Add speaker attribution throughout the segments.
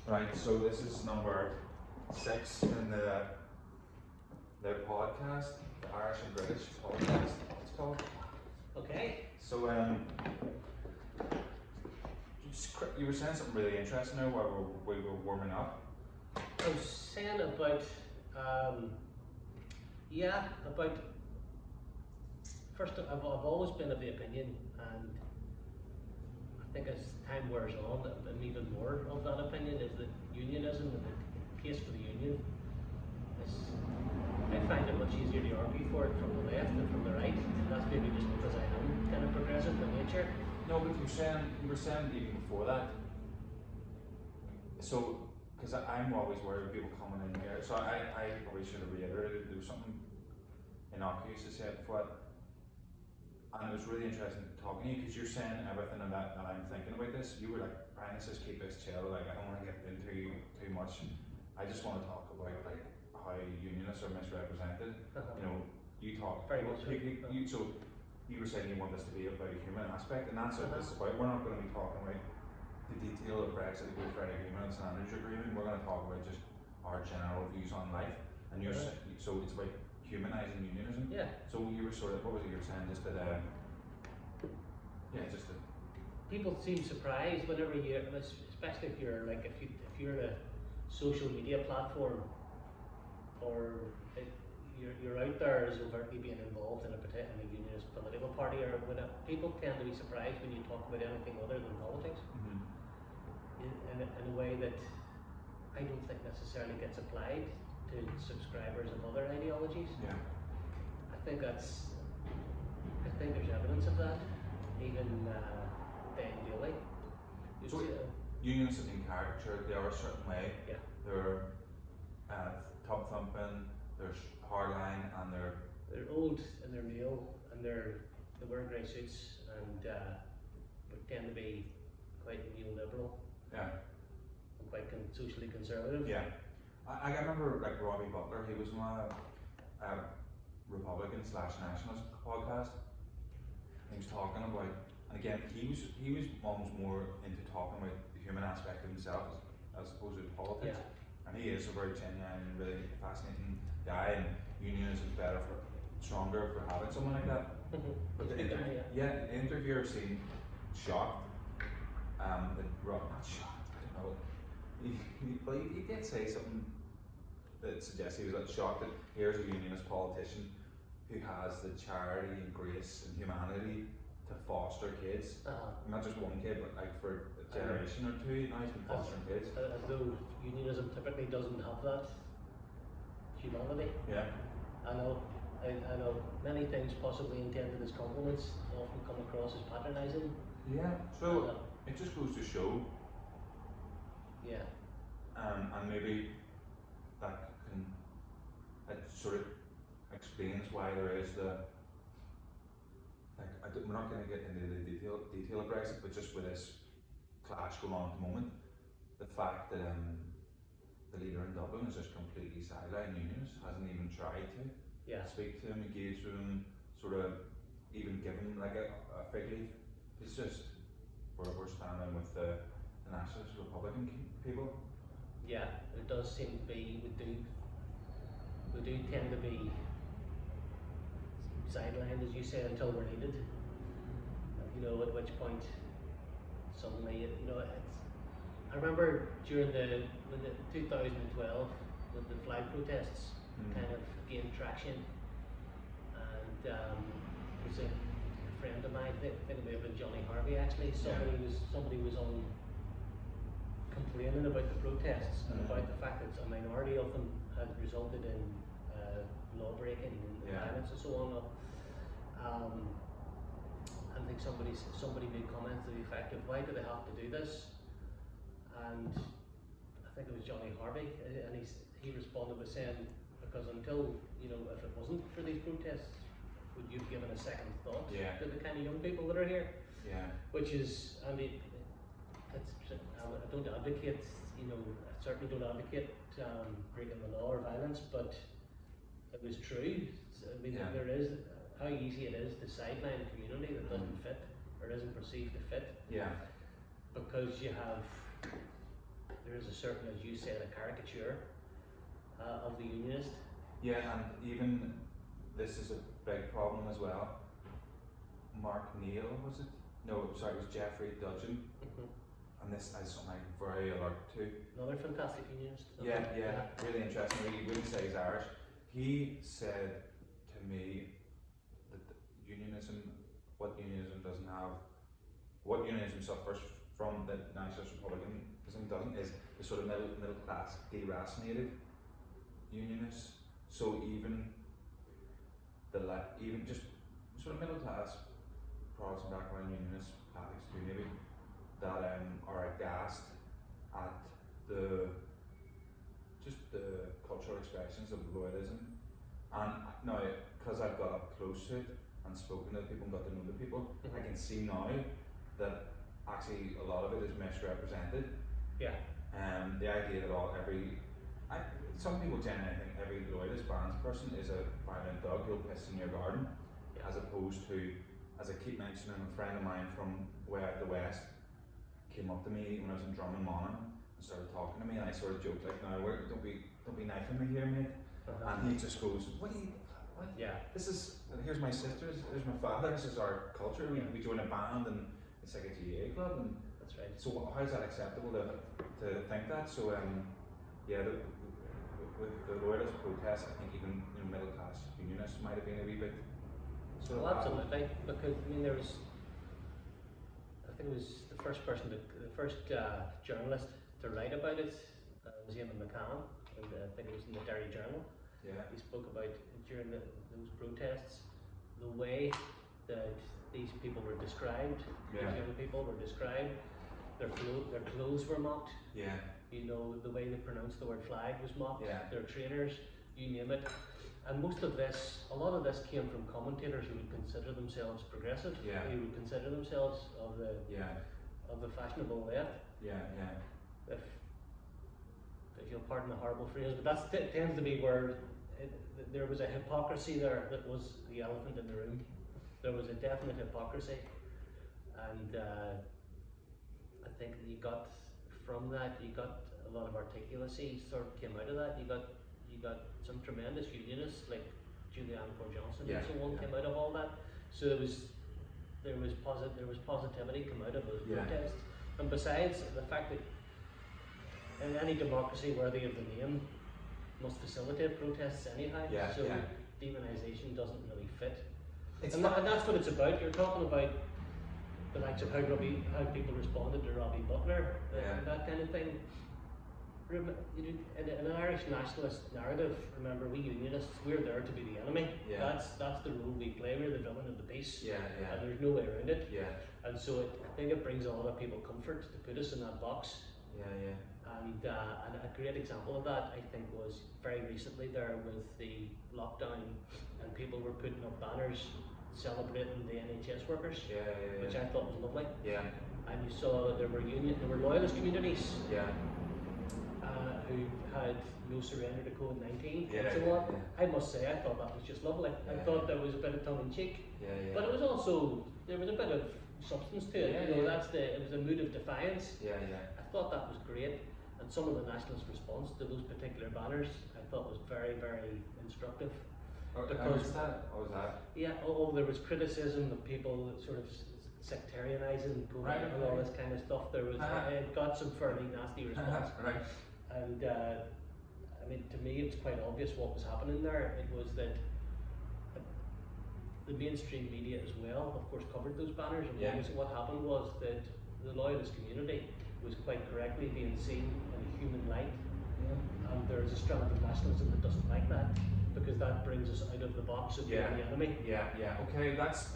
Speaker 1: Right, so this is number 6 in the podcast, the Irish and British podcast, it's called.
Speaker 2: Okay.
Speaker 1: So, you were saying something really interesting now while we were warming up.
Speaker 2: I was saying about, about, first, I've always been of the opinion, and I think as time wears on, I'm even more of that opinion, is that unionism and the case for the union is, I find it much easier to argue for it from the left than from the right. And that's maybe just because I am kind of progressive by nature.
Speaker 1: No, but you were saying even before that. So, because I'm always worried of people coming in here, so I probably should have reiterated there was something innocuous to say before that. And it was really interesting talking to you because you're saying everything that I'm thinking about this. You were like, Brian, let's just keep this chill. Like, I don't want to get into too much. I just want to talk about like how unionists are misrepresented. You know, you talk
Speaker 2: very much.
Speaker 1: So you were saying you want this to be about a human aspect, and that's what this is about. We're not going to be talking about the detail of Brexit, the Good Friday Agreement, and Standards Agreement. We're going to talk about just our general views on life. And you're so it's about humanizing unionism.
Speaker 2: Yeah.
Speaker 1: So you were sort of, what was it you were saying? Just that, just that.
Speaker 2: People seem surprised whenever you, especially if you're like, if you're a social media platform, or you're out there as overtly being involved in a unionist political party, or whatever. People tend to be surprised when you talk about anything other than politics, in a way that I don't think necessarily gets applied to subscribers of other ideologies.
Speaker 1: Yeah.
Speaker 2: I think there's evidence of that, even then daily.
Speaker 1: So unions have been caricatured, they are a certain way.
Speaker 2: Yeah.
Speaker 1: They're top thumping, there's hardline, and they're
Speaker 2: old and they're male, and they wear grey suits, and but tend to be quite neoliberal.
Speaker 1: Yeah.
Speaker 2: And quite socially conservative.
Speaker 1: Yeah. I remember like Robbie Butler, he was on a Republican/nationalist podcast. He was talking about, and again, he was almost more into talking about the human aspect of himself as opposed to politics.
Speaker 2: Yeah.
Speaker 1: And he is a very genuine, really fascinating guy, and unionism is stronger for having someone like that. But the interviewer seemed shocked. Not shocked, I don't know. He did say something that suggests he was like shocked that here's a unionist politician who has the charity and grace and humanity to foster kids. Not just one kid, but like for a generation or two. Now he's been fostering kids.
Speaker 2: As though unionism typically doesn't have that humanity.
Speaker 1: Yeah.
Speaker 2: I know many things possibly intended as compliments often come across as patronising.
Speaker 1: Yeah. So it just goes to show.
Speaker 2: Yeah.
Speaker 1: And maybe it sort of explains why there is we're not going to get into the detail of Brexit, but just with this clash going on at the moment, the fact that the leader in Dublin is just completely sidelined unionists, hasn't even tried to speak to him, engage with him, sort of even give him like a fig leaf. It's just we're standing with the nationalist Republican people.
Speaker 2: Yeah, it does seem to be, we do tend to be sidelined, as you say, until we're needed. You know, at which point suddenly, I remember during the 2012, when the flag protests kind of gained traction, and there was a friend of mine, I think it may have been Johnny Harvey actually, somebody was on complaining about the protests and about the fact that a minority of them had resulted in law breaking and violence and so on. I think somebody made comments to the effect of, why do they have to do this? And I think it was Johnny Harvey, and he responded by saying, because until, if it wasn't for these protests, would you have given a second thought to the kind of young people that are here? Yeah. Which is, I don't advocate, I certainly don't advocate breaking the law or violence, but it was true. There is how easy it is to sideline a community that doesn't fit or isn't perceived to fit. Yeah. Because you have there is a certain, as you said, a caricature of the unionist.
Speaker 1: Yeah, and even this is a big problem as well. Mark Neal, was it? No, sorry, it was Jeffrey Dudgeon. And this is something I'm very alert to.
Speaker 2: Another fantastic unionist.
Speaker 1: Yeah, really interesting. He wouldn't say he's Irish. He said to me that what unionism doesn't have, what unionism suffers from that nationalist republicanism doesn't, is the sort of middle class deracinated unionists. So even even just sort of middle class Protestant background unionists, Catholics too maybe, that are aghast at the cultural expressions of loyalism. And now, because I've got up close to it and spoken to the people and got to know the people, I can see now that actually a lot of it is misrepresented.
Speaker 2: Yeah.
Speaker 1: The idea that some people genuinely think every loyalist bands person is a violent dog who'll piss in your garden, as opposed to, as I keep mentioning, a friend of mine from way out the west came up to me when I was in Drummond and started talking to me, and I sort of joked like, "No, don't be knifing me here, mate." And he just goes, "What?
Speaker 2: Yeah.
Speaker 1: Here's my sisters, here's my father. This is our culture. We join a band, and it's like a GA club, and
Speaker 2: that's right.
Speaker 1: So how is that acceptable to think that?" So with the loyalist protests, I think even middle class unionists might have been a wee bit.
Speaker 2: Well, absolutely, because I mean I think it was the first journalist to write about it was Eamon McCann, and I think it was in the Derry Journal.
Speaker 1: Yeah.
Speaker 2: He spoke about during those protests the way that these people were described.
Speaker 1: Yeah.
Speaker 2: These young people were described. Their clothes were mocked.
Speaker 1: Yeah.
Speaker 2: You know, the way they pronounced the word flag was mocked.
Speaker 1: Yeah.
Speaker 2: Their trainers, you name it. And a lot of this came from commentators who would consider themselves progressive, who would consider themselves of the fashionable left. If you'll pardon the horrible phrase, but that tends to be where there was a hypocrisy there that was the elephant in the room. There was a definite hypocrisy, and I think that you got a lot of articulacy sort of came out of that. You got some tremendous unionists like Julianne Ford Johnson and so on came out of all that. So there was positivity come out of those protests. And besides the fact that in any democracy worthy of the name must facilitate protests anyhow. Demonisation doesn't really fit. And that's what it's about. You're talking about the likes of how people responded to Robbie Butler and that kind of thing. In an Irish nationalist narrative, remember, we unionists, we're there to be the enemy. That's the role we play. We're the villain of the piece. And there's no way around it. And so I think it brings a lot of people comfort to put us in that box. And a great example of that, I think, was very recently there with the lockdown, and people were putting up banners celebrating the NHS workers, which I thought was lovely. And you saw that there were loyalist communities who had no surrender to COVID-19 and so on. I must say, I thought that was just lovely. I thought there was a bit of tongue in cheek, but it was also, there was a bit of substance to it. It was a mood of defiance. I thought that was great, and some of the nationalist response to those particular banners I thought was very, very instructive.
Speaker 1: Because what was that?
Speaker 2: There was criticism of people sort of sectarianising COVID and all this kind of stuff. There was it got some fairly nasty response. And I mean, to me, it's quite obvious what was happening there. It was that the mainstream media as well, of course, covered those banners. And what happened was that the loyalist community was quite correctly being seen in a human light. And there's a strand of nationalism that doesn't like that, because that brings us out of the box of being the enemy.
Speaker 1: Okay, that's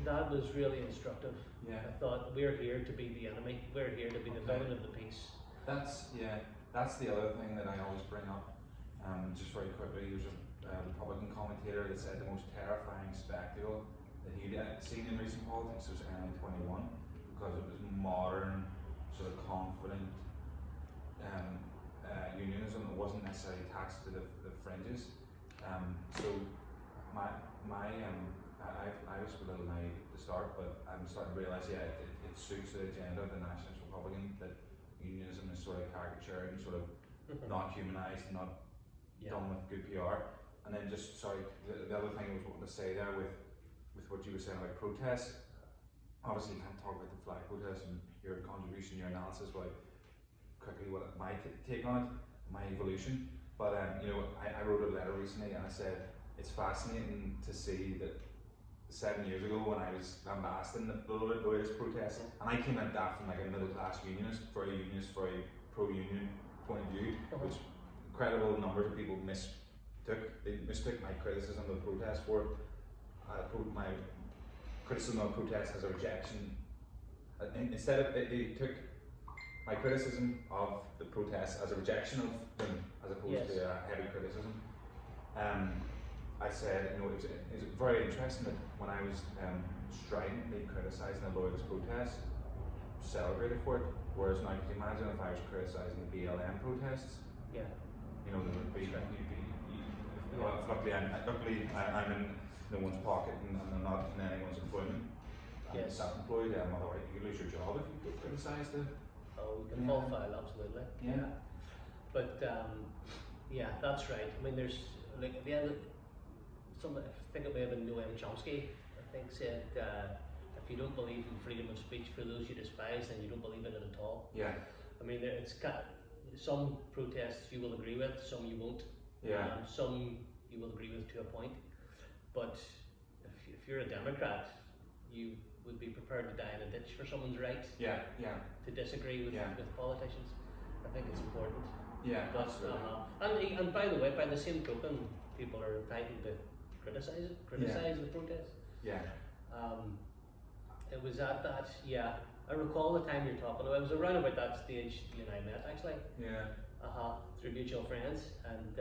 Speaker 2: that was really instructive.
Speaker 1: Yeah.
Speaker 2: I thought, we're here to be the enemy. We're here to be the villain of the piece.
Speaker 1: That's the other thing that I always bring up. Just very quickly, there's a Republican commentator that said the most terrifying spectacle that he'd seen in recent politics was early 21, because it was modern, sort of confident unionism that wasn't necessarily attached to the fringes. So I was a little naive at the start, but I'm starting to realise, it suits the agenda of the Nationalist Republican that unionism is sort of caricatured and sort of not humanised, not done with good PR. And then just, sorry, the other thing I was wanting to say there with what you were saying about protests, obviously you can't talk about the flag protests and your contribution, your analysis, but quickly what my take on it, my evolution. But I wrote a letter recently and I said it's fascinating to see that 7 years ago when I was lambasting the loyalist protests, and I came at that from like a middle class unionist, very pro-union point of view, which incredible numbers of people mistook. They mistook my criticism of the protest for my criticism of protest as a rejection. Instead of they took my criticism of the protests as a rejection of them, as opposed to a heavy criticism. I said, it was very interesting that when I was stridently criticising the loyalist protest, celebrated for it, whereas now you can imagine if I was criticising the BLM protests, there would be, luckily I'm in no one's pocket and I'm not in anyone's employment. I'm self-employed, otherwise you could lose your job if you criticise the...
Speaker 2: Oh, we can fall foul, absolutely.
Speaker 1: Yeah.
Speaker 2: But that's right. I mean, there's like at the end, I think it may have been Noam Chomsky, I think, said if you don't believe in freedom of speech for those you despise, then you don't believe in it at all.
Speaker 1: Yeah.
Speaker 2: I mean, some protests you will agree with, some you won't.
Speaker 1: Yeah.
Speaker 2: Some you will agree with to a point. But if you're a Democrat, you would be prepared to die in a ditch for someone's right.
Speaker 1: Yeah.
Speaker 2: To disagree with politicians. I think it's important.
Speaker 1: Yeah,
Speaker 2: but,
Speaker 1: absolutely.
Speaker 2: And by the way, by the same token, people are entitled to criticize the protest.
Speaker 1: Yeah.
Speaker 2: It was at that, I recall the time you're talking about. It was around about that stage you and I met, actually.
Speaker 1: Yeah.
Speaker 2: Through mutual friends, and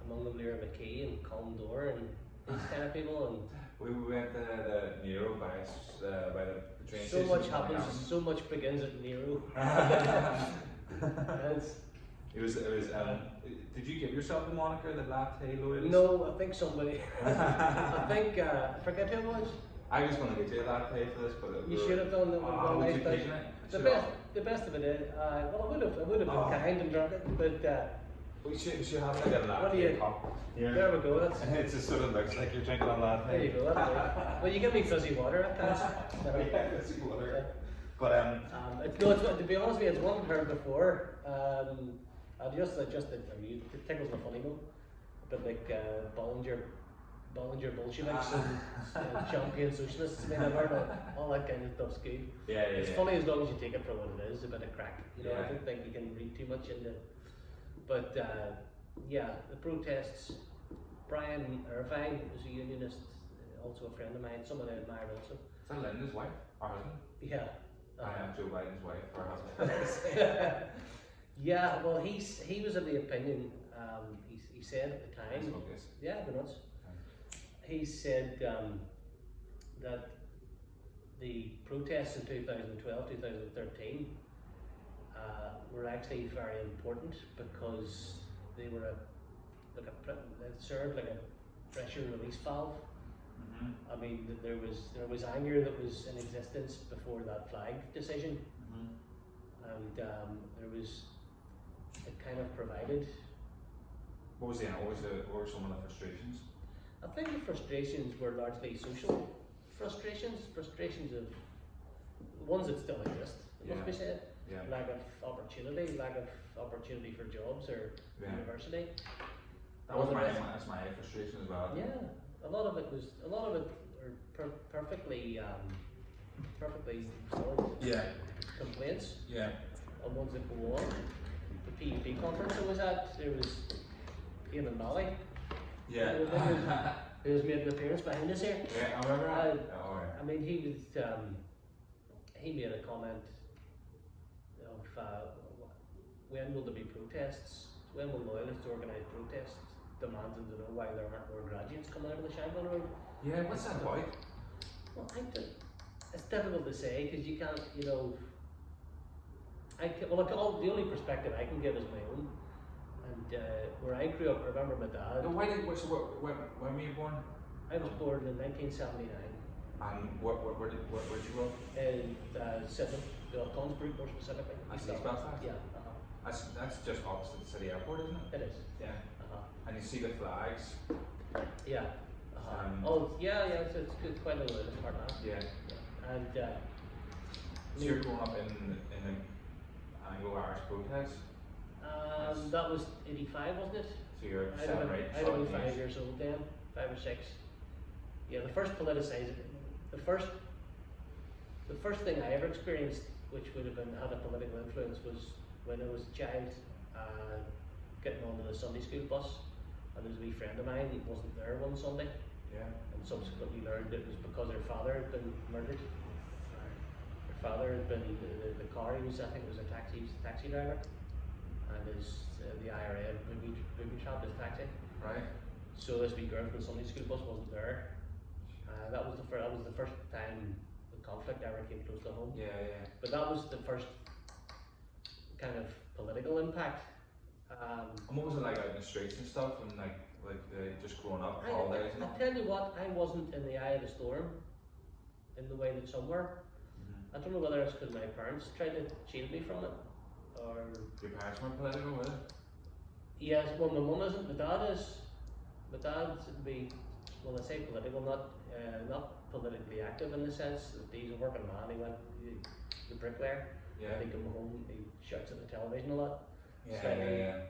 Speaker 2: among them Lyra McKee and Colin Dorr and these kind of people. And
Speaker 1: we went to the Nero by the train
Speaker 2: so
Speaker 1: station.
Speaker 2: Much happens, so much begins at Nero.
Speaker 1: It was. Did you give yourself the moniker the latte loyalist?
Speaker 2: No, I think somebody. I forget who it was.
Speaker 1: I was going to get you a latte for this, but
Speaker 2: you should have done that.
Speaker 1: Would you taken it?
Speaker 2: The best of it is, well, I would have been kind and drunk it, but.
Speaker 1: We should have like a latte cup.
Speaker 2: Here. There we go.
Speaker 1: It just sort of looks like you're drinking a latte.
Speaker 2: There you go. Well, you give me fizzy water at times.
Speaker 1: Yeah, fizzy water. But
Speaker 2: to be honest with you, it's one I've heard before. It tickles my funny bone. A bit like Bollinger Bolsheviks and champion socialists. I mean, I've heard all that kind of stuff's good. It's funny as long as you take it for what it is, a bit of crack. I don't think you can read too much into it. But the protests. Brian Irvine was a unionist, also a friend of mine, someone I admired also.
Speaker 1: Is that Linda's wife or husband?
Speaker 2: Yeah.
Speaker 1: I am Joe Biden's wife or husband.
Speaker 2: Yeah, well, he was of the opinion. He said at the time. Yeah, the nuts. He said that the protests in 2012, 2013 were actually very important because they were it served like a pressure release valve.
Speaker 1: Mm-hmm.
Speaker 2: I mean, there was anger that was in existence before that flag decision, and it kind of provided.
Speaker 1: What were some of the frustrations?
Speaker 2: I think the frustrations were largely social frustrations of ones that still exist. It must be said.
Speaker 1: Yeah.
Speaker 2: Lack of opportunity for jobs or university.
Speaker 1: That's my frustration as well.
Speaker 2: Yeah, a lot of it are perfectly solid complaints.
Speaker 1: Yeah.
Speaker 2: And ones that go on. The PUP conference I was at, there was Eamon Malley.
Speaker 1: Yeah.
Speaker 2: Who has made an appearance behind us here.
Speaker 1: Yeah, I remember.
Speaker 2: I mean, he made a comment of when will there be protests? When will loyalists organise protests? Demanding to know why there aren't more graduates coming out of the Shanklin Road.
Speaker 1: Yeah, what's that about?
Speaker 2: Well, it's difficult to say because you can't, the only perspective I can give is my own. And where I grew up, I remember my dad.
Speaker 1: No, when were you born?
Speaker 2: I was born in 1979.
Speaker 1: And where'd you go?
Speaker 2: In Sydney, Consbrook more specifically.
Speaker 1: That's East Belfast?
Speaker 2: Yeah.
Speaker 1: That's just opposite the city airport, isn't it?
Speaker 2: It is.
Speaker 1: Yeah. And you see the flags.
Speaker 2: Yeah. It's quite a little part now.
Speaker 1: Yeah.
Speaker 2: And
Speaker 1: so you're growing up in the Anglo-Irish protest?
Speaker 2: that was 85, wasn't it?
Speaker 1: So you're
Speaker 2: I
Speaker 1: 7 or 8.
Speaker 2: I was 5 years old then, 5 or 6. Yeah, the first politicised, the first thing I ever experienced, which would have been had a political influence, was when I was a child, getting onto the Sunday school bus, and there was a wee friend of mine who wasn't there one Sunday.
Speaker 1: Yeah.
Speaker 2: And subsequently learned it was because her father had been murdered. Her father had been the car he was, I think it was a taxi driver, and the IRA had booby trapped his taxi.
Speaker 1: Right.
Speaker 2: So this wee girl from the Sunday school bus wasn't there. That was the first time the conflict ever came close to home.
Speaker 1: Yeah.
Speaker 2: But that was the first kind of political impact.
Speaker 1: And what was it like out in the streets and stuff, and like just growing up,
Speaker 2: I
Speaker 1: holidays and all?
Speaker 2: tell you what, I wasn't in the eye of the storm in the way that some were. I don't know whether it's because my parents tried to shield me from it, or...
Speaker 1: Your parents weren't political, were they?
Speaker 2: Yes, well my mum isn't, my dad is. My dad would be, well I say political, not politically active in the sense that he's a working man, he went the bricklayer.
Speaker 1: Yeah.
Speaker 2: He come home, he shouts at the television a lot.
Speaker 1: Yeah.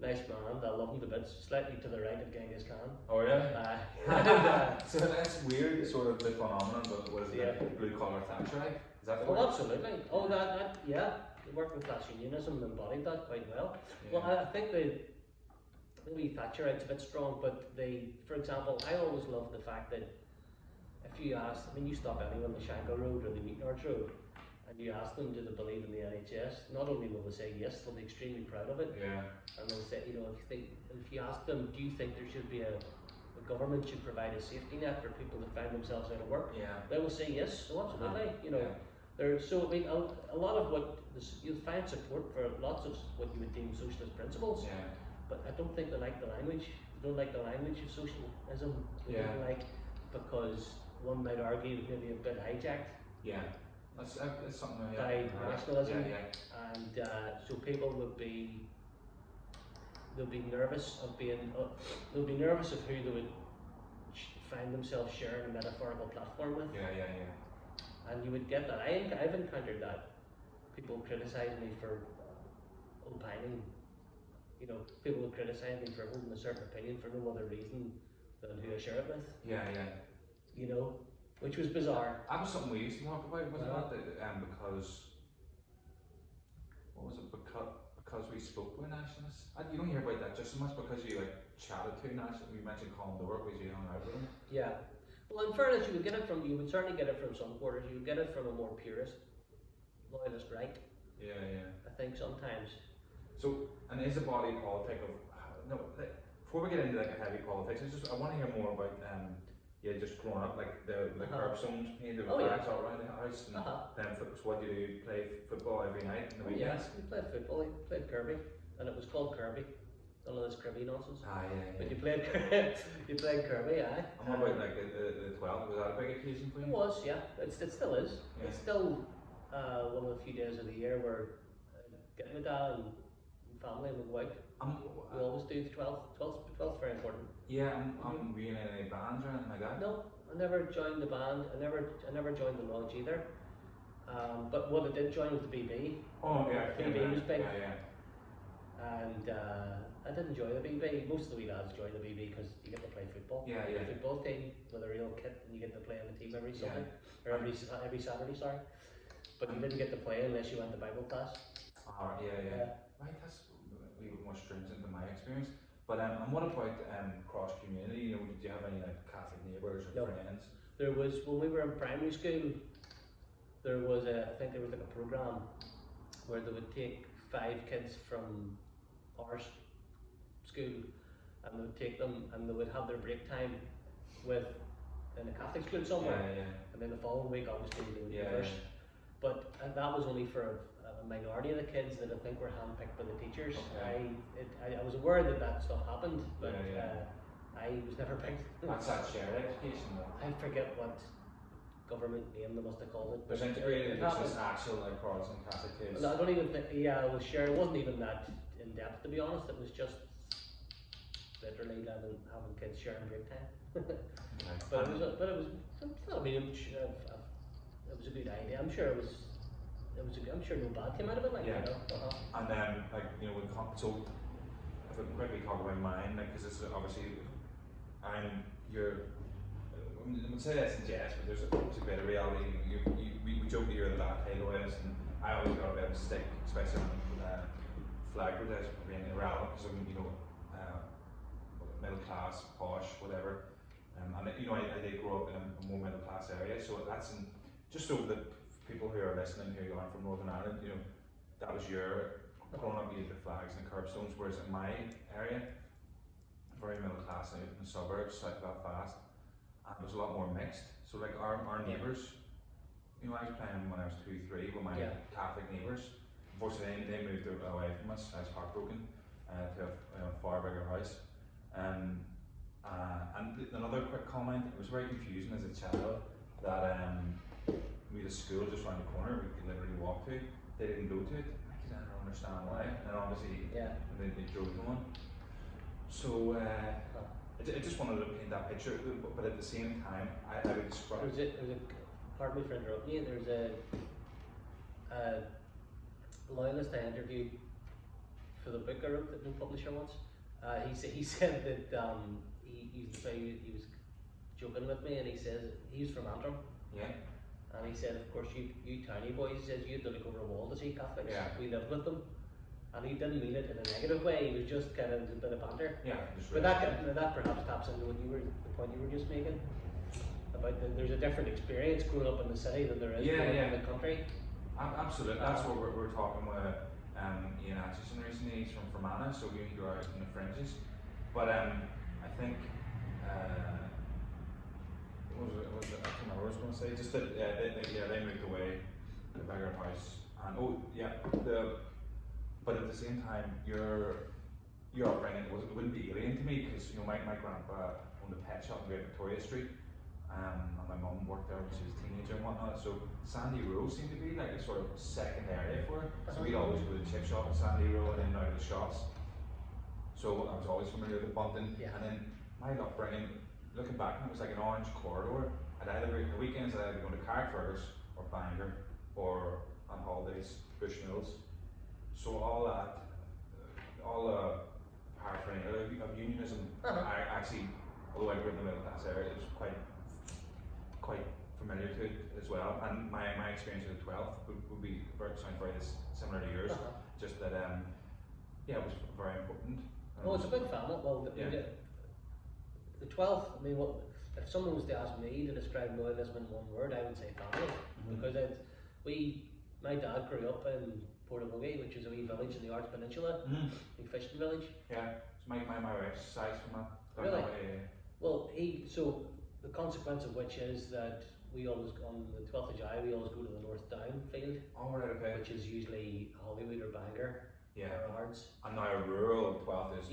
Speaker 2: Nice man, I love him to bits, slightly to the right of Genghis Khan.
Speaker 1: Oh really? So that's weird, sort of the phenomenon, but what is it, like blue collar Thatcherite? Is that the word?
Speaker 2: Absolutely. Oh, that yeah. The working class unionism embodied that quite well.
Speaker 1: Yeah.
Speaker 2: Well, I think the wee Thatcherite's a bit strong, but for example, I always loved the fact that if you ask, you stop anyone on the Shankill Road or the Meatnards Road, and you ask them, do they believe in the NHS? Not only will they say yes, they'll be extremely proud of it.
Speaker 1: Yeah.
Speaker 2: And they'll say, if you ask them, do you think there should be the government should provide a safety net for people that find themselves out of work?
Speaker 1: Yeah.
Speaker 2: They will say yes, so absolutely. A lot of what you'll find support for lots of what you would deem socialist principles.
Speaker 1: Yeah.
Speaker 2: But I don't think they like the language. They don't like the language of socialism. They don't like, because one might argue maybe a bit hijacked.
Speaker 1: Yeah. That's something
Speaker 2: by nationalism.
Speaker 1: Yeah.
Speaker 2: And so people they'll be nervous of who they would find themselves sharing a metaphorical platform with.
Speaker 1: Yeah.
Speaker 2: And you would get that. I've encountered that. People criticise me for opining. People would criticise me for holding a certain opinion for no other reason than who I share it with.
Speaker 1: Yeah.
Speaker 2: Which was bizarre.
Speaker 1: That was something we used to talk about, wasn't it? Because what was it? Because we spoke with nationalists. You don't hear about that just so much because you chatted to nationalists. You mentioned Colin Dore because you hung out with him. Yeah.
Speaker 2: Well, in fairness, you would certainly get it from some quarters. You would get it from a more purist, loyalist right.
Speaker 1: Yeah.
Speaker 2: I think sometimes.
Speaker 1: So, and is a body politic of before we get into a heavy politics, I want to hear more about just growing up, the curb stones painted with flags all around the house, and then so what do you do? Play football every night in the weekends?
Speaker 2: Yes, we played football. We played Kirby, and it was called Kirby. None of this Kirby nonsense. But you played Kirby, aye.
Speaker 1: And what about the 12th? Was that a big occasion for you?
Speaker 2: It was, yeah. It still is.
Speaker 1: Yeah.
Speaker 2: It's still one of the few days of the year where getting my dad and family and my wife. We always do the 12th. 12th very important.
Speaker 1: Yeah, were you in any bands or anything like that?
Speaker 2: No, I never joined the band. I never joined the lodge either. But what I did join was the BB.
Speaker 1: Oh yeah,
Speaker 2: BB was big.
Speaker 1: Yeah.
Speaker 2: And I did enjoy the BB. Most of the wee lads join the BB because you get to play football.
Speaker 1: Yeah.
Speaker 2: A football team with a real kit, and you get to play on the team every Sunday or every Saturday. Sorry, but you didn't get to play unless you went to Bible class.
Speaker 1: Yeah. Right, that's a little more stringent than my experience. But and what about cross community? Did you have any Catholic neighbours or friends?
Speaker 2: There was, when we were in primary school, there was a program where they would take 5 kids from our school, and they would take them and they would have their break time in a Catholic school somewhere. And then the following week, obviously, they would be first. But that was only for a minority of the kids that I think were handpicked by the teachers.
Speaker 1: Okay.
Speaker 2: I was aware that stuff happened, but I was never picked.
Speaker 1: That's that shared education though.
Speaker 2: I forget what government name they must have called it.
Speaker 1: There's
Speaker 2: But
Speaker 1: integrated,
Speaker 2: it
Speaker 1: there's
Speaker 2: happened.
Speaker 1: this actual like Protestant Catholic kids.
Speaker 2: I don't even think, yeah, it was shared, it wasn't even that in depth to be honest, it was just literally having kids sharing break time.
Speaker 1: Okay.
Speaker 2: But it was, I mean, it was a good idea, I'm sure I'm sure no bad came out of it, like,
Speaker 1: Yeah.
Speaker 2: you know.
Speaker 1: And then, like, you know, so if I quickly talk about mine, like, because this is obviously, I would say that's in jest, but there's a bit of reality. We joke that you're the black tailways, and I always got a bit of a stick, especially on flag protest for being irrelevant, because I'm, you know, middle class, posh, whatever. And you know, I did grow up in a more middle class area, so that's just so that people who are listening who aren't from Northern Ireland, you know, that was your growing up. You had the flags and the curbstones, whereas in my area, very middle class in the suburbs, South Belfast, and it was a lot more mixed. So like our neighbours, you know, I was playing when I was 2, 3 with my Catholic neighbours. Unfortunately, they moved away from us. I was heartbroken to a far bigger house. And another quick comment, it was very confusing as a child that we had a school just around the corner we could literally walk to. They didn't go to it. I couldn't understand why. And obviously they drove them on. So I just wanted to paint that picture, but at the same time, I would describe.
Speaker 2: Pardon me for interrupting you. There's a loyalist I interviewed for the book I wrote that no publisher wants. He said that he was joking with me, and he says he's from Antrim.
Speaker 1: Yeah.
Speaker 2: And he said, of course, you tiny boys, he says you had to look over a wall to see Catholics.
Speaker 1: Yeah.
Speaker 2: We lived with them. And he didn't mean it in a negative way, he was just kind of a bit of banter.
Speaker 1: Yeah.
Speaker 2: But that perhaps taps into what the point you were just making. About there's a different experience growing up in the city than there is growing up in the country.
Speaker 1: Absolutely. That's what we're talking with Ian Atchison recently. He's from Fermanagh, so we grew out in the fringes. But I think what was it? I don't know what I was going to say. Just that they moved away to a bigger house, and but at the same time, your upbringing wouldn't be alien to me, because you know my grandpa owned a pet shop in Great Victoria Street, and my mum worked there when she was a teenager and whatnot. So Sandy Row seemed to be like a sort of second area for her. So we'd always go to the chip shop at Sandy Row and then out of the shops. So I was always familiar with Bunton. And then my upbringing, looking back, it was like an orange corridor. The weekends I'd either go to Carrickfergus or Bangor, or on holidays Bushmills. So all the paraphernalia of unionism, I actually, although I grew up in the middle class area, it was quite familiar to it as well. And my experience of the 12th would sound very similar to yours. Just that it was very important.
Speaker 2: It's a big family. Well, the 12th, I mean, if someone was to ask me to describe loyalism in one word, I would say family. Because my dad grew up in Portamogie, which is a wee village in the Arts Peninsula, a wee fishing village.
Speaker 1: Yeah, it's my wife's side's from that.
Speaker 2: Really? Well, so the consequence of which is that we always, on the 12th of July, we always go to the North Down field.
Speaker 1: Oh, right, okay.
Speaker 2: Which is usually Hollywood or Bangor. Or Ards.
Speaker 1: And now a rural 12th is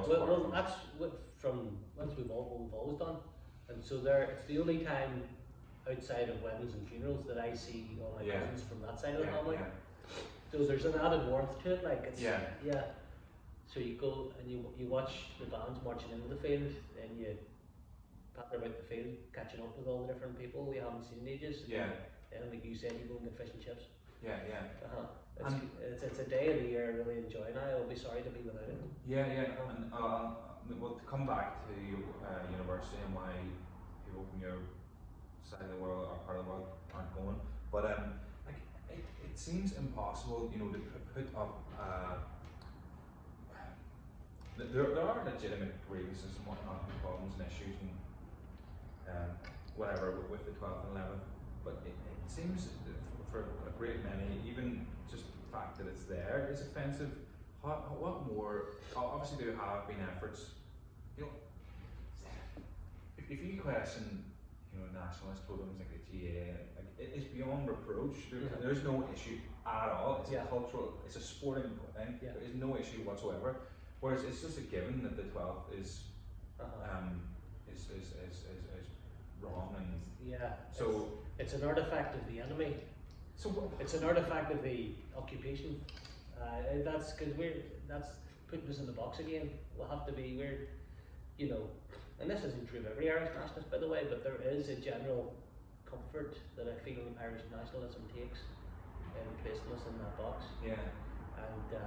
Speaker 2: well, that's from once we've always done. And so it's the only time outside of weddings and funerals that I see all my cousins from that side of the family. So there's an added warmth to it, like it's So you go and you watch the bands marching into the field, and you patter about the field, catching up with all the different people we haven't seen in ages. And like you said, you go and get fish and chips. It's a day of the year I really enjoy now. I'll be sorry to be without it.
Speaker 1: And well, to come back to university and why people from your side of the world or part of the world aren't going, but it seems impossible, you know, to put up. There are legitimate grievances and whatnot, and problems and issues and whatever with the 12th and 11th, but it seems for a great many, even just the fact that it's there is offensive. What more? Obviously, there have been efforts. You know, if you question, you know, nationalist programs like the GA, like, it's beyond reproach. There's no issue at all. It's a cultural, it's a sporting thing. There is no issue whatsoever. Whereas it's just a given that the 12th is wrong, and
Speaker 2: Yeah.
Speaker 1: so
Speaker 2: it's an artifact of the enemy. It's an artifact of the occupation. That's because that's putting us in the box again. We'll have to be, and this isn't true of every Irish nationalist, by the way, but there is a general comfort that I feel Irish nationalism takes in placing us in that box.
Speaker 1: yeah.
Speaker 2: And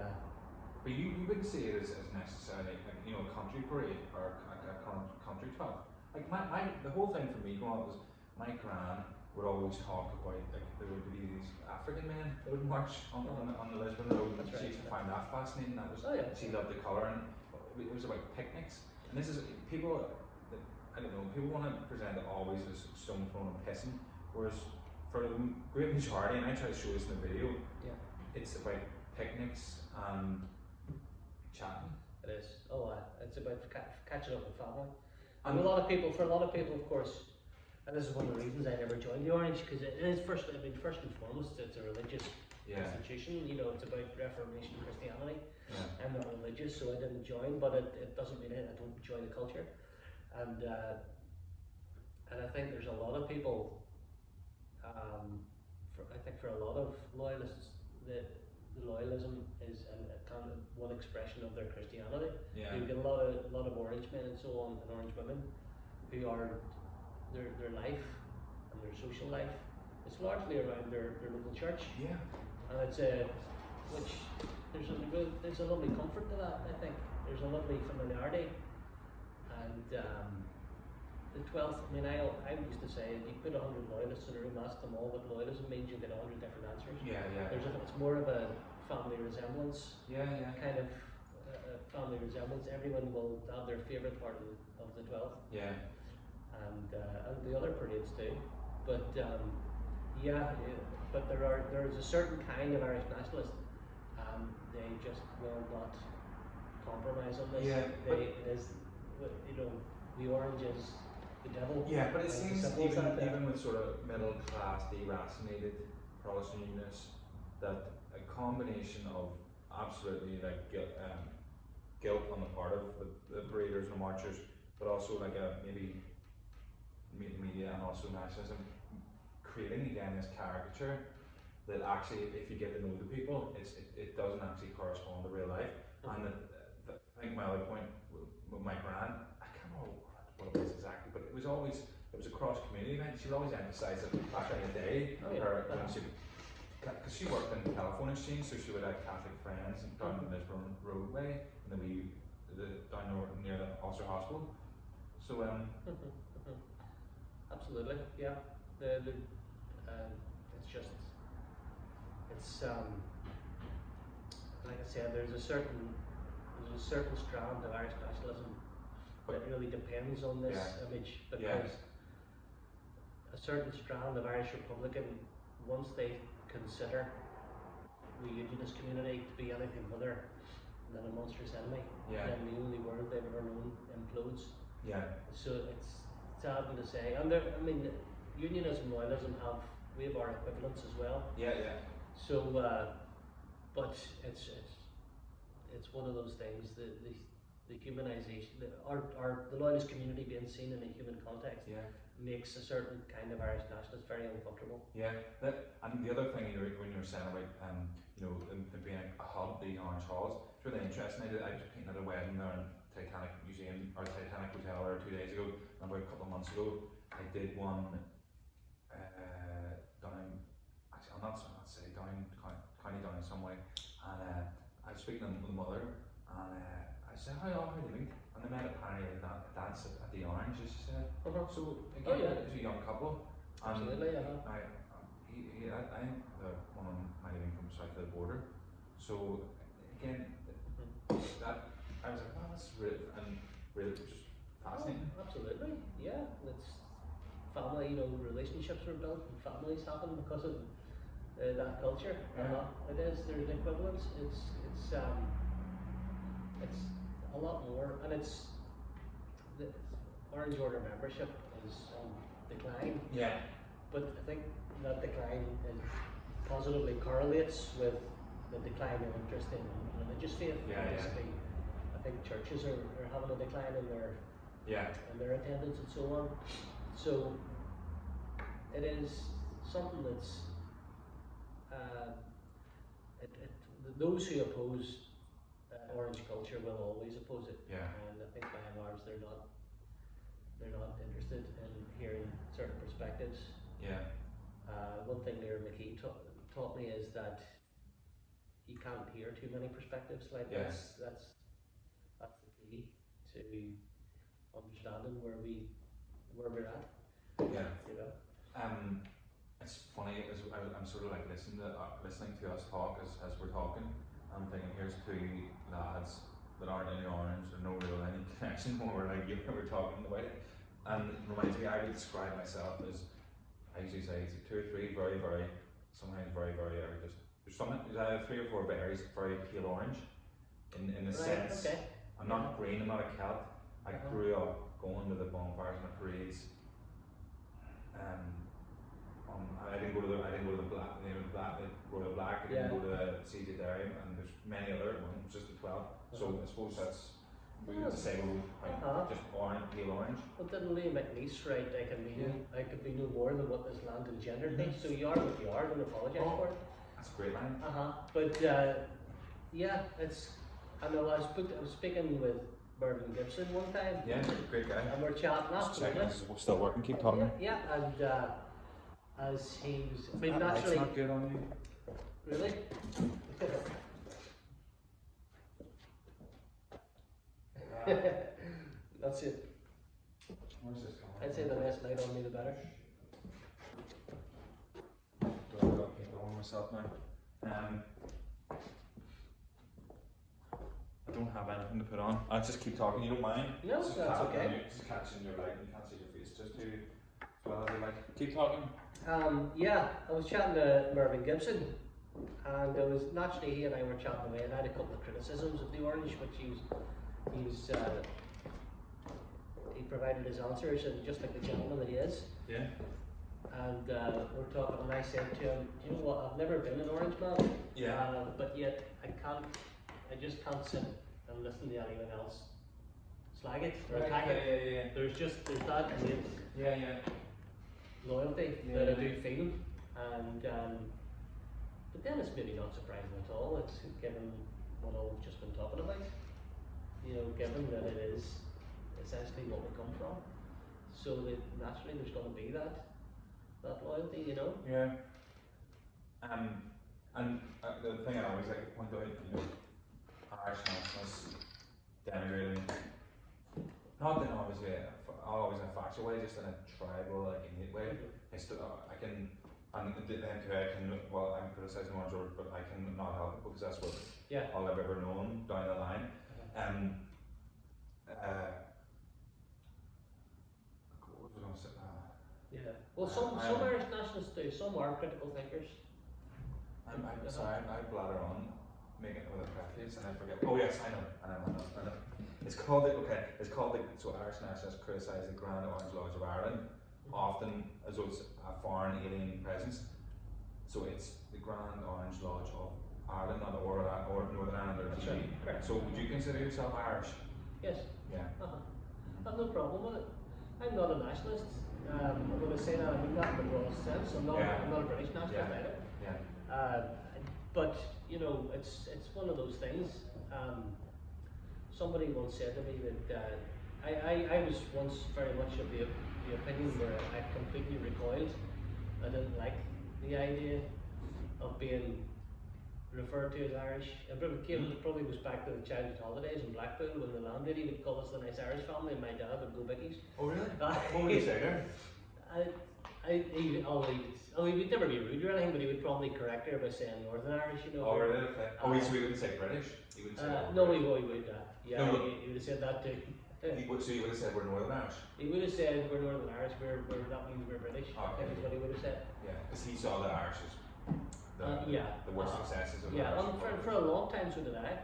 Speaker 1: But you wouldn't see it as necessarily like, a country parade or a country club. Like the whole thing for me growing up was my gran would always talk about like there would be these African men that would march on the Lisbon Road.
Speaker 2: That's
Speaker 1: She
Speaker 2: right.
Speaker 1: used to find that fascinating. That was she loved the colour, and it was about picnics. And this is people. I don't know. People want to present it always as stone throwing and pissing, whereas for the great majority, and I try to show this in the video, it's about picnics and chatting.
Speaker 2: it is. It's about catching up with family. And for a lot of people, of course, and this is one of the reasons I never joined the Orange, because it is first and foremost, it's a religious institution. It's about Reformation Christianity.
Speaker 1: Yeah.
Speaker 2: I'm not religious, so I didn't join, but it doesn't mean I don't enjoy the culture. And I think there's a lot of people. I think for a lot of loyalists, the loyalism is kind of one expression of their Christianity.
Speaker 1: Yeah.
Speaker 2: You get a lot of Orange men and so on, and Orange women, who are their life and their social life. It's largely around their local church.
Speaker 1: Yeah.
Speaker 2: And it's which there's a lovely comfort to that. I think there's a lovely familiarity. And the 12th, I used to say, you put 100 loyalists in a room, ask them all what loyalism means, you get 100 different answers.
Speaker 1: Yeah.
Speaker 2: It's more of a family resemblance.
Speaker 1: Yeah.
Speaker 2: Kind of family resemblance. Everyone will have their favourite part of the 12th.
Speaker 1: Yeah.
Speaker 2: And the other parades too. But but there's a certain kind of Irish nationalist, and they just will not compromise on this.
Speaker 1: Yeah,
Speaker 2: the Orange is the devil.
Speaker 1: Yeah, but it
Speaker 2: and
Speaker 1: seems
Speaker 2: the symbols that
Speaker 1: even with sort of middle class deracinated Protestant unionists, that a combination of absolutely like guilt on the part of the paraders and the marchers, but also like maybe media and also nationalism, creating again this caricature that actually, if you get to know the people, it doesn't actually correspond to real life. And I think my other point with my gran, I can't remember what it was exactly, but it was a cross community event. She would always emphasise it back in the day. Because she worked in the telephone exchange, so she would have Catholic friends down the Lisbon roadway, and then down near the Ulster Hospital. So
Speaker 2: absolutely, yeah. It's like I said, there's a certain strand of Irish nationalism that really depends on this image, because a certain strand of Irish Republican, once they consider the Unionist community to be anything other than a monstrous enemy, then the only world they've ever known implodes.
Speaker 1: Yeah.
Speaker 2: So it's sad to say, and Unionism, loyalism we have our equivalents as well.
Speaker 1: Yeah.
Speaker 2: So, but it's one of those things, the humanisation, the loyalist community being seen in a human context makes a certain kind of Irish nationalist very uncomfortable.
Speaker 1: Yeah, and the other thing when you were saying about it being a hub, the Orange Halls, it's really interesting. I was painting at a wedding there in Titanic Museum or Titanic Hotel there 2 days ago, and about a couple of months ago I did one down, actually I'll not say down, County Down some way, and I was speaking to the mother, and I said, how are you doing? And they met apparently at a dance at the Orange, as she said. So again, it was a young couple.
Speaker 2: Absolutely,
Speaker 1: I think one of them might have been from south of the border. So again, that I was like, wow, that's really just fascinating.
Speaker 2: Absolutely, yeah. It's family, relationships were built and families happen because of that culture. It is. There's an equivalence. It's a lot more, and the Orange Order membership is on decline.
Speaker 1: Yeah.
Speaker 2: But I think that decline positively correlates with the decline in interest in religious faith. Basically, I think churches are having a decline in their attendance and so on. So it is something that's those who oppose orange culture will always oppose it.
Speaker 1: Yeah.
Speaker 2: And I think by and large they're not interested in hearing certain perspectives.
Speaker 1: Yeah.
Speaker 2: One thing there McKee taught me is that you can't hear too many perspectives. Like
Speaker 1: Yeah.
Speaker 2: that's the key to understanding where we're at.
Speaker 1: Yeah.
Speaker 2: You know.
Speaker 1: It's funny, I'm sort of like listening to us talk as we're talking. I'm thinking, here's two lads that aren't in the orange, or no real any connection when we're like, we're talking about it. And it reminds me, I would describe myself as, I usually say, it's 2 or 3 very, very, sometimes very, very, or just, there's either 3 or 4 berries, very pale orange, in the
Speaker 2: Right,
Speaker 1: sense,
Speaker 2: okay.
Speaker 1: I'm not green, I'm not a Celt. I grew up going to the bonfires and the parades. I didn't go to the black, the Royal Black. I didn't go to the CJ Dairy, and there's many other ones, just the 12. So I suppose that's we would say just orange, pale orange.
Speaker 2: Well, didn't Liam McNeice write I could be no more than what this land engendered me? So you are what you are. Don't apologise for it.
Speaker 1: That's a great line.
Speaker 2: But yeah, it's. I know I was speaking with Mervyn Gibson one time.
Speaker 1: Yeah, great guy.
Speaker 2: And we're chatting after this.
Speaker 1: We're still working. Keep talking.
Speaker 2: Yeah, and as he was, I mean,
Speaker 1: that
Speaker 2: naturally.
Speaker 1: light's not good on you.
Speaker 2: Really? That's it.
Speaker 1: Where's this going?
Speaker 2: I'd say the less light on me, the better.
Speaker 1: I've got to keep on myself now. I don't have anything to put on. I'll just keep talking. You don't mind?
Speaker 2: No,
Speaker 1: just
Speaker 2: that's okay.
Speaker 1: Just catching your light. You can't see your face. Just too well as you like. Keep talking.
Speaker 2: Yeah, I was chatting to Mervyn Gibson, and there was naturally he and I were chatting away, and I had a couple of criticisms of the orange, which he provided his answers, and just like the gentleman that he is.
Speaker 1: Yeah.
Speaker 2: And we're talking, and I said to him, "Do you know what? I've never been an orange man.
Speaker 1: Yeah.
Speaker 2: But yet I just can't sit and listen to anyone else slag it or attack it.
Speaker 1: Yeah.
Speaker 2: There's that innate loyalty that I do feel, and but then it's maybe not surprising at all. It's given what all we've just been talking about. You know, given that it is essentially what we come from, so that naturally there's going to be that loyalty. You know.
Speaker 1: Yeah. And the thing I always like to point out, you know, Irish nationalists denigrating, not in obviously always in a factual way, just in a tribal, like innate way. I can, and then too, well, I'm criticising Orange Order, but I can not help it because that's what all I've ever known down the line. What was I going to say?
Speaker 2: Well, some Irish nationalists do. Some are critical thinkers.
Speaker 1: I'm sorry, I blather on, making it with a preface, and I forget. Oh yes, I know. It's called so Irish nationalists criticise the Grand Orange Lodge of Ireland, often as though it's a foreign alien presence. So it's the Grand Orange Lodge of Ireland, not or Northern Ireland or
Speaker 2: That's right. Correct.
Speaker 1: So would you consider yourself Irish?
Speaker 2: Yes.
Speaker 1: Yeah.
Speaker 2: I've no problem with it. I'm not a nationalist. I'm going to say that I mean that in the broadest sense. I'm not a British nationalist either.
Speaker 1: Yeah.
Speaker 2: But you know, it's one of those things. Somebody once said to me that I was once very much of the opinion where I completely recoiled. I didn't like the idea of being referred to as Irish. It probably goes back to the childhood holidays in Blackpool when the landlady would call us the nice Irish family and my dad would go bickies.
Speaker 1: Oh really? What would you say there?
Speaker 2: He would never be rude or anything, but he would probably correct her by saying Northern Irish, you know.
Speaker 1: Oh really? Okay. So he wouldn't say British? He wouldn't say
Speaker 2: no, he would. Yeah,
Speaker 1: no,
Speaker 2: he would have said that too.
Speaker 1: So he would have said we're Northern Irish?
Speaker 2: He would have said we're Northern Irish, that means we're British.
Speaker 1: Okay.
Speaker 2: That's what he would have said.
Speaker 1: Yeah, because he saw the Irish as the worst successes of
Speaker 2: yeah,
Speaker 1: Irish.
Speaker 2: for a long time so did I.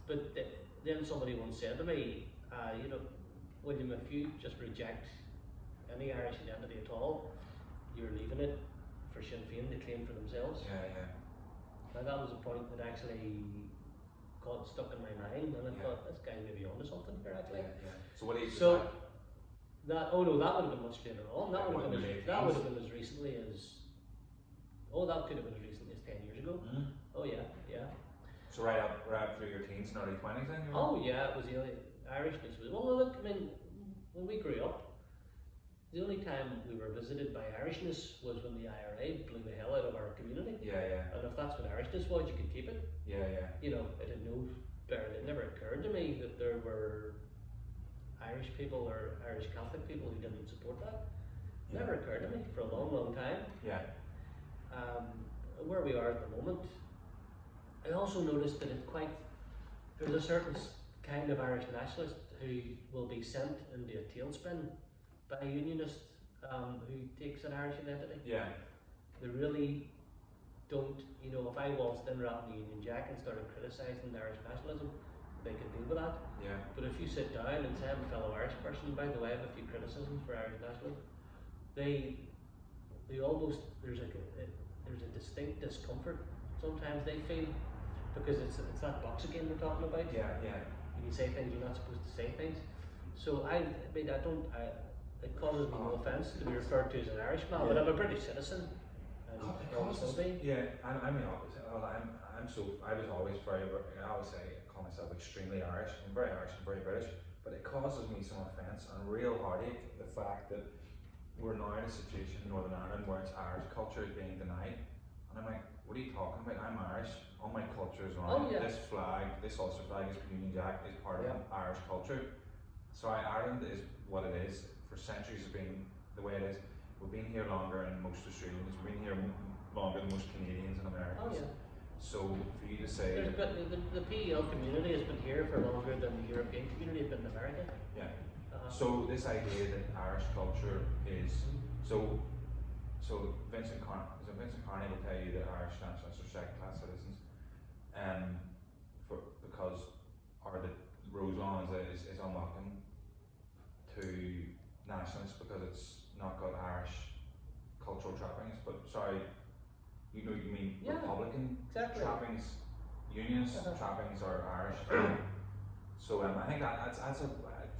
Speaker 2: But then somebody once said to me, you know, William, if you just reject any Irish identity at all, you're leaving it for Sinn Féin to claim for themselves.
Speaker 1: Yeah.
Speaker 2: Now that was a point that actually got stuck in my mind, and I thought this guy may be onto something here actually.
Speaker 1: Yeah. So what age
Speaker 2: So that, oh no, that would have been much later on. That
Speaker 1: Like
Speaker 2: would have
Speaker 1: what,
Speaker 2: been
Speaker 1: in your
Speaker 2: that would
Speaker 1: late
Speaker 2: have been as recently as, oh, that could have been as recently as 10 years ago.
Speaker 1: Mm.
Speaker 2: Oh yeah, yeah.
Speaker 1: So right up through your teens and early 20s then?
Speaker 2: Oh yeah, it was the only Irishness was, well look, I mean, when we grew up, the only time we were visited by Irishness was when the IRA blew the hell out of our community.
Speaker 1: Yeah, yeah.
Speaker 2: And if that's what Irishness was, you could keep it.
Speaker 1: Yeah, yeah.
Speaker 2: You know, it had no bearing. It never occurred to me that there were Irish people or Irish Catholic people who didn't support that.
Speaker 1: Yeah.
Speaker 2: Never occurred to me for a long, long time.
Speaker 1: Yeah.
Speaker 2: Where we are at the moment, I also noticed that there's a certain kind of Irish nationalist who will be sent into a tailspin by a unionist who takes an Irish identity.
Speaker 1: Yeah.
Speaker 2: They really don't, you know, if I waltzed in wrapped in the Union Jack and started criticising Irish nationalism, they could deal with that.
Speaker 1: Yeah.
Speaker 2: But if you sit down and say, I'm a fellow Irish person, by the way, I have a few criticisms for Irish nationalism, they almost, there's a distinct discomfort sometimes they feel, because it's that box again we're talking about.
Speaker 1: Yeah, yeah.
Speaker 2: You say things you're not supposed to say things. So it causes me no offence to be referred to as an Irishman, but I'm a British citizen. And I always will be.
Speaker 1: Yeah, I'm the opposite. Well, I was always I always say, I call myself extremely Irish. I'm very Irish and very British, but it causes me some offence and real heartache, the fact that we're now in a situation in Northern Ireland where it's Irish culture is being denied. And I'm like, what are you talking about? I'm Irish. All my culture is around.
Speaker 2: Oh, yeah.
Speaker 1: This flag, this Ulster flag, this Union Jack is part of Irish culture. So Ireland is what it is. For centuries has been the way it is. We've been here longer than most Australians. We've been here longer than most Canadians and Americans.
Speaker 2: Oh yeah.
Speaker 1: So for you to say
Speaker 2: the PEL community has been here for longer than the European community has been in America.
Speaker 1: Yeah. So this idea that Irish culture is so Vincent Carney will tell you that Irish nationalists are second class citizens, because the Roseland is unwelcome to nationalists because it's not got Irish cultural trappings. But sorry, you mean Republican trappings, Unionist trappings are Irish. So I think that's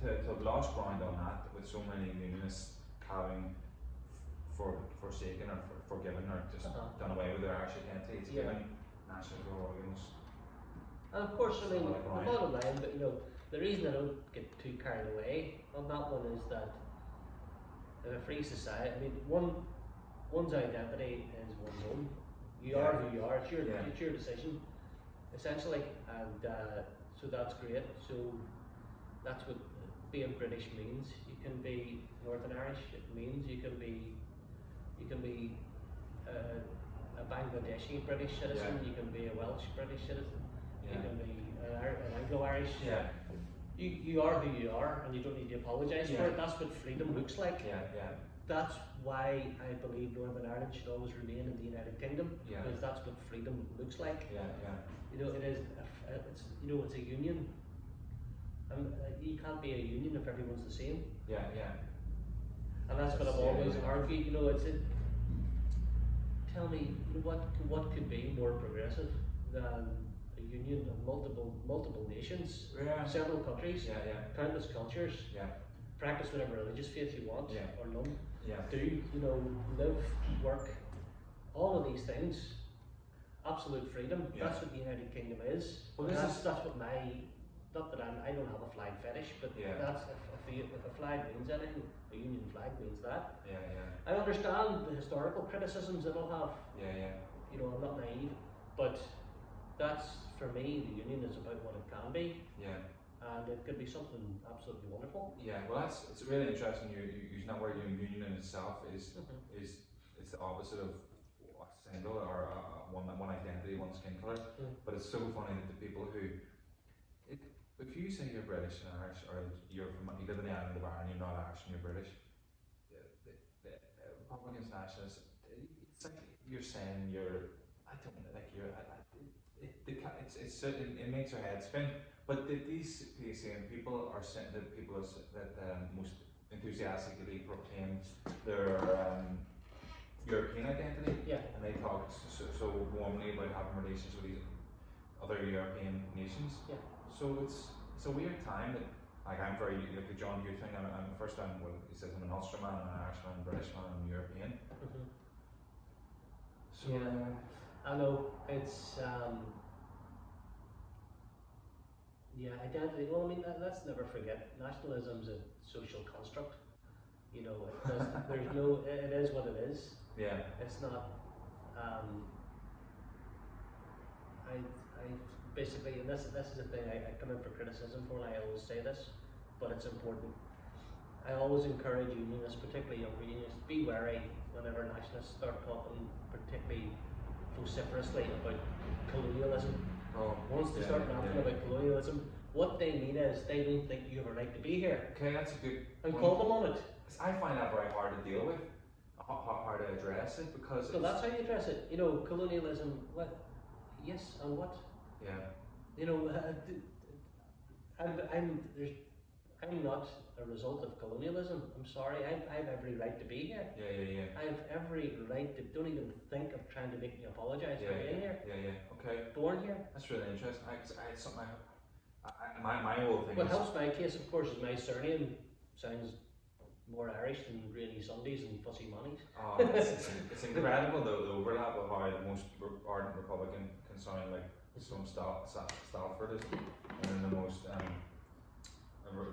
Speaker 1: to have lost ground on that, with so many Unionists having forsaken or forgiven or just done away with their Irish identity. It's given national organs.
Speaker 2: And of course, I mean, the bottom line, but you know, the reason I don't get too carried away on that one is that in a free society, I mean, one's identity is one's own. You are who you are. It's your decision, essentially, and so that's great. So that's what being British means. You can be Northern Irish. It means you can be a Bangladeshi British citizen. You can be a Welsh British citizen. You can be an Anglo-Irish.
Speaker 1: Yeah.
Speaker 2: You are who you are, and you don't need to apologise for it. That's what freedom looks like.
Speaker 1: Yeah, yeah.
Speaker 2: That's why I believe Northern Ireland should always remain in the United Kingdom, because that's what freedom looks like.
Speaker 1: Yeah, yeah.
Speaker 2: You know, it's a union. You can't be a union if everyone's the same.
Speaker 1: Yeah, yeah.
Speaker 2: And that's what I've always argued. You know, tell me, you know, what could be more progressive than a union of multiple nations, several countries, countless cultures, practice whatever religious faith you want or none. Do, you know, live, work, all of these things, absolute freedom. That's what the United Kingdom is. Well, that's what not that I don't have a flag fetish, but that's if a flag means anything, a union flag means that. I understand the historical criticisms it'll have. You know, I'm not naive, but that's, for me, the union is about what it can be. And it could be something absolutely wonderful.
Speaker 1: Well, it's really interesting. You using that word, union in itself is it's the opposite of a single or one identity, one skin color. But it's so funny that the people who, if you say you're British and Irish, or you live in the island of Ireland, you're not Irish and you're British, the Republicans, nationalists, it's like you're saying it makes your head spin. But these same people are saying that most enthusiastically proclaim their European identity, and they talk so warmly about having relations with these other European nations. So it's a weird time that Like I'm very like the John Hughes thing. I'm first I'm well, he says I'm an Ulsterman, I'm an Irishman, I'm Britishman, I'm European. So
Speaker 2: Yeah, I know it's yeah, identity. Well, I mean, let's never forget nationalism's a social construct. You know, it does. There's no. It is what it is.
Speaker 1: yeah,
Speaker 2: It's not. I basically, and this is the thing I come in for criticism for, and I always say this, but it's important. I always encourage unionists, particularly younger unionists, be wary whenever nationalists start talking, particularly vociferously about colonialism. Once they start ranting about colonialism, what they mean is they don't think you have a right to be here.
Speaker 1: Okay, that's a good.
Speaker 2: And call them on it.
Speaker 1: I find that very hard to deal with, hard to address it because.
Speaker 2: So that's how you address it. You know, colonialism. What? Yes, and what?
Speaker 1: Yeah.
Speaker 2: You know, I'm not a result of colonialism. I'm sorry. I have every right to be here.
Speaker 1: Yeah.
Speaker 2: I have every right to. Don't even think of trying to make me apologise for being here.
Speaker 1: Yeah. Okay.
Speaker 2: Born here.
Speaker 1: That's really interesting. It's something my whole thing.
Speaker 2: What helps my case, of course, is my surname sounds more Irish than Rainy Sundays and Fussy Monies.
Speaker 1: Oh, it's incredible the overlap of how the most ardent Republican can sound like some Stalford is, and then the most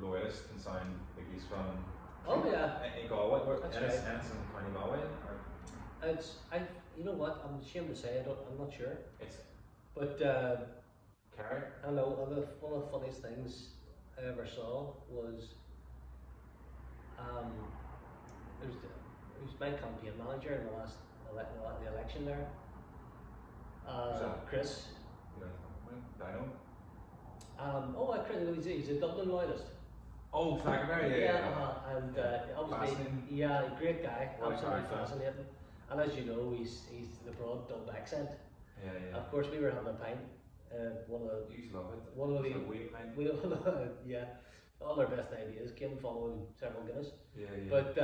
Speaker 1: loyalist can sound like he's from.
Speaker 2: Oh yeah.
Speaker 1: Galway.
Speaker 2: That's
Speaker 1: Ennis
Speaker 2: right.
Speaker 1: in County Galway.
Speaker 2: You know what? I'm ashamed to say I'm not sure.
Speaker 1: It's.
Speaker 2: But
Speaker 1: Kerry.
Speaker 2: I know one of the funniest things I ever saw was it was my campaign manager in the last the election there. Chris.
Speaker 1: Yeah, I know.
Speaker 2: Chris, he's a Dublin loyalist.
Speaker 1: Oh, Flaggerberry,
Speaker 2: and obviously, great guy, absolutely fascinating. And as you know, he's the broad Dub accent.
Speaker 1: Yeah.
Speaker 2: Of course, we were having a pint. One of the
Speaker 1: You love it.
Speaker 2: one of the
Speaker 1: wee pint.
Speaker 2: all our best ideas came following several Guinness.
Speaker 1: Yeah.
Speaker 2: But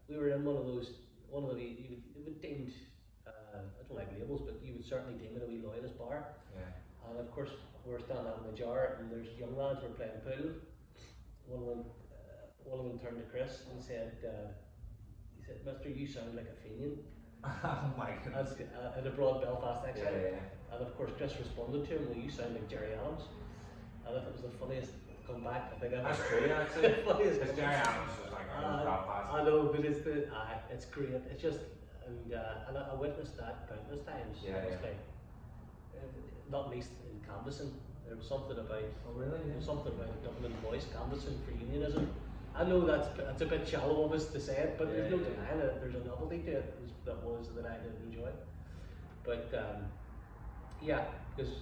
Speaker 2: we were in one of the you would deemed I don't like labels, but you would certainly deem it a wee loyalist bar.
Speaker 1: Yeah.
Speaker 2: And of course, we're standing out in the jar, and there's young lads who are playing pool. One of them turned to Chris and said, "Mister, you sound like a Fenian."
Speaker 1: Oh my goodness.
Speaker 2: In a broad Belfast accent.
Speaker 1: Yeah.
Speaker 2: And of course, Chris responded to him, "Well, you sound like Jerry Adams." And I thought it was the funniest comeback I think I've
Speaker 1: That's
Speaker 2: ever.
Speaker 1: true, actually.
Speaker 2: Funniest
Speaker 1: Because Jerry Adams was like, Belfast.
Speaker 2: I know, but it's great. It's just, and I witnessed that countless times.
Speaker 1: Yeah.
Speaker 2: Honestly. Not least in canvassing. There was something about.
Speaker 1: Oh really?
Speaker 2: There was something about Dublin boys canvassing for unionism. I know that's a bit shallow of us to say it, but there's no denying it. There's a novelty to it that I did enjoy. But because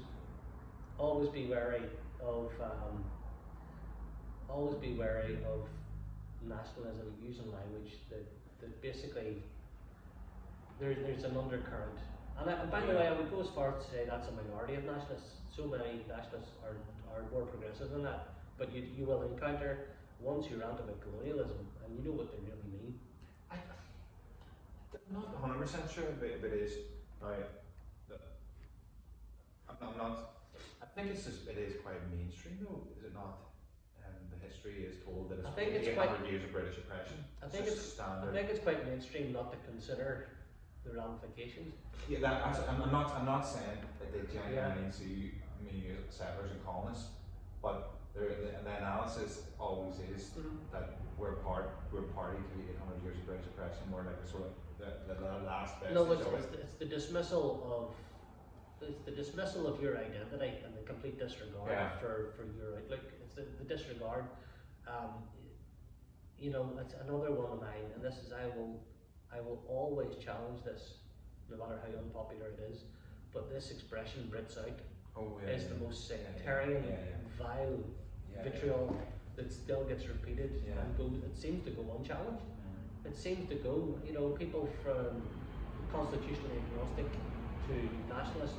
Speaker 2: always be wary of nationalism, using language that basically there's an undercurrent. And by the way, I would go as far as to say that's a minority of nationalists. So many nationalists are more progressive than that. But you will encounter ones who rant about colonialism, and you know what they really mean.
Speaker 1: I'm not 100% sure if it is. I'm not. I think it is quite mainstream though, is it not? The history is told that it's 800 years of British oppression.
Speaker 2: I think it's quite mainstream not to consider the ramifications.
Speaker 1: Yeah, I'm not saying that they genuinely see me as settlers and colonists, but the analysis always is that we're party to the 800 years of British oppression. We're like the sort of the last vestige of it.
Speaker 2: It's the dismissal of your identity and the complete disregard for your outlook. It's the disregard. It's another one of mine, and this is I will always challenge this, no matter how unpopular it is. But this expression "Brits out" is the most sectarian, vile vitriol that still gets repeated and goes. It seems to go unchallenged. It seems to go. People from constitutionally agnostic to nationalist,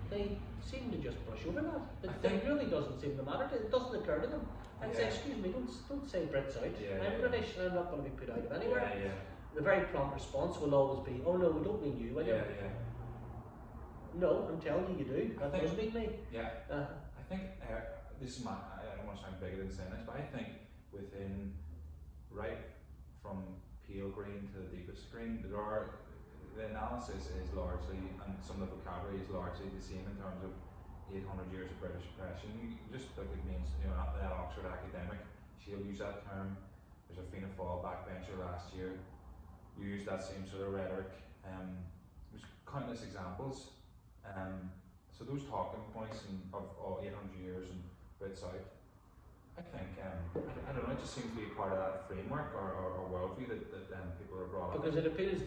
Speaker 2: they seem to just brush over that. It really doesn't seem to matter. It doesn't occur to them. I'd say, excuse me, don't say Brits out. I'm British and I'm not going to be put out of anywhere. The very prompt response will always be, "Oh no, we don't mean you, will you?" No, I'm telling you, you do. That does mean me.
Speaker 1: I think this is I don't want to sound bigger than saying this, but I think within, right from pale green to the deepest green, the analysis is largely, and some of the vocabulary is largely the same in terms of 800 years of British oppression. You just look at means, that Oxford academic, she'll use that term. There's a Fianna Fáil backbencher last year used that same sort of rhetoric. There's countless examples. So those talking points of 800 years and Brits out, I think, I don't know, it just seems to be part of that framework or worldview that people are brought up.
Speaker 2: Because it appeals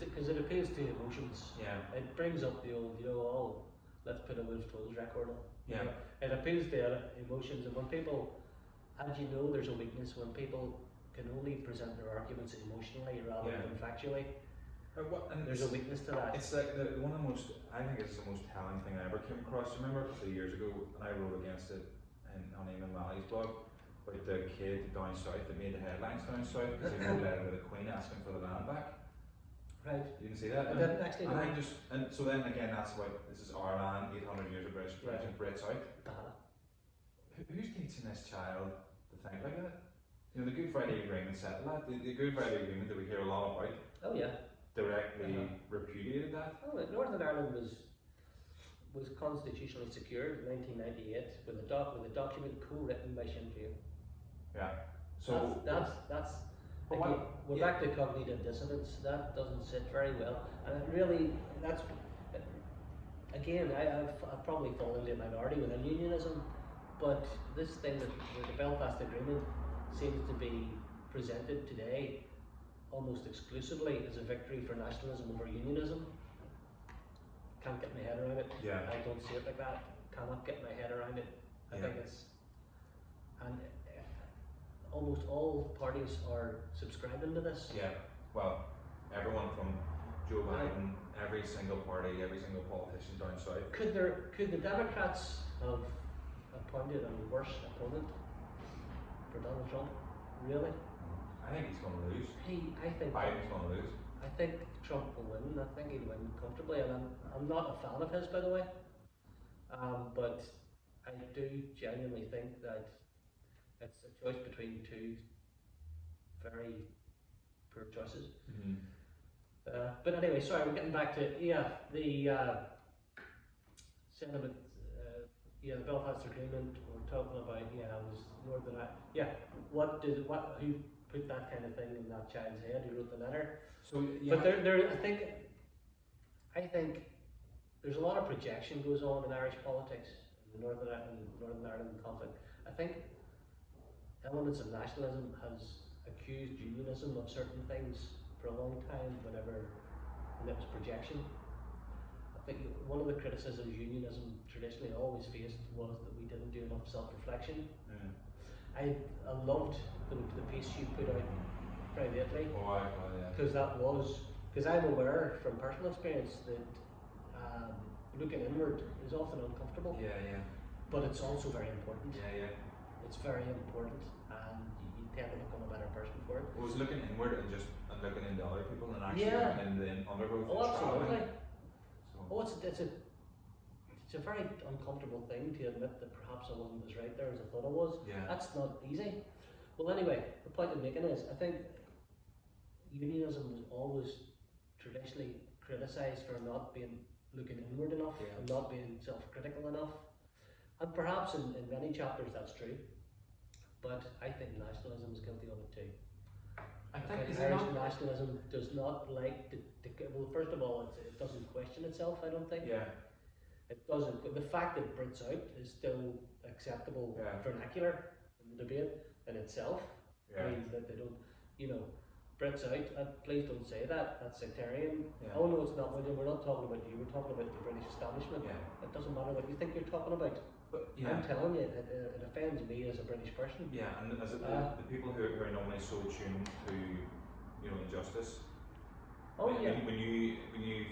Speaker 2: to emotions.
Speaker 1: Yeah.
Speaker 2: It brings up the old, let's put a Wolf Tolls record on.
Speaker 1: Yeah.
Speaker 2: It appeals to emotions, and when people, as you know, there's a weakness when people can only present their arguments emotionally rather than factually. There's a weakness to that.
Speaker 1: It's like one of the most, I think it's the most telling thing I ever came across. Remember a couple of years ago, and I wrote against it on Eamon Malley's blog, about the kid down south that made the headlines down south because he wrote a letter to the Queen asking for the land back.
Speaker 2: Right.
Speaker 1: You can see that?
Speaker 2: I didn't actually know.
Speaker 1: And so then again, that's about, this is our land, 800 years of British oppression, Brits out. Who's teaching this child to think like that? The Good Friday Agreement settled that. The Good Friday Agreement that we hear a lot about.
Speaker 2: Oh yeah.
Speaker 1: Directly repudiated that.
Speaker 2: Oh, Northern Ireland was constitutionally secured in 1998 with a document co-written by Sinn Féin.
Speaker 1: Yeah. So
Speaker 2: that's again, we're back to cognitive dissonance. That doesn't sit very well, and it really that's again I've probably fallen into a minority within unionism, but this thing that the Belfast Agreement seems to be presented today almost exclusively as a victory for nationalism over unionism. Can't get my head around it.
Speaker 1: Yeah.
Speaker 2: I don't see it like that. Cannot get my head around it. I think it's, and almost all parties are subscribing to this.
Speaker 1: Yeah. Well, everyone from Joe Biden, every single party, every single politician down south.
Speaker 2: Could the Democrats have appointed a worse opponent for Donald Trump? Really?
Speaker 1: I think he's going to lose.
Speaker 2: I think
Speaker 1: Biden's going to lose.
Speaker 2: I think Trump will win. I think he'll win comfortably, and I'm not a fan of his, by the way. But I do genuinely think that it's a choice between two very poor choices. But anyway, sorry, we're getting back to the sentiment. The Belfast Agreement we're talking about. Was Northern Ireland. Who put that kind of thing in that child's head who wrote the letter?
Speaker 1: So
Speaker 2: but I think there's a lot of projection goes on in Irish politics, in the Northern Ireland conflict. I think elements of nationalism has accused unionism of certain things for a long time and it was projection. I think one of the criticisms unionism traditionally always faced was that we didn't do enough self-reflection. I loved the piece you put out very lately, because I'm aware from personal experience that looking inward is often uncomfortable. But it's also very important. It's very important, and you tend to become a better person for it.
Speaker 1: It was looking inward and looking into other people and actually looking into the undergrowth.
Speaker 2: Oh, absolutely.
Speaker 1: So.
Speaker 2: It's a very uncomfortable thing to admit that perhaps I wasn't as right there as I thought I was. That's not easy. Well, anyway, the point I'm making is I think unionism was always traditionally criticised for not being looking inward enough and not being self-critical enough. And perhaps in many chapters that's true, but I think nationalism is guilty of it too.
Speaker 1: I think
Speaker 2: Irish nationalism does not like to well, first of all, it doesn't question itself, I don't think. It doesn't. The fact that Brits out is still acceptable vernacular in the debate in itself means that they don't, Brits out, please don't say that, that's sectarian. Oh no, it's not, William, we're not talking about you, we're talking about the British establishment. It doesn't matter what you think you're talking about. But I'm telling you, it offends me as a British person.
Speaker 1: And as the people who are normally so attuned to, injustice. When you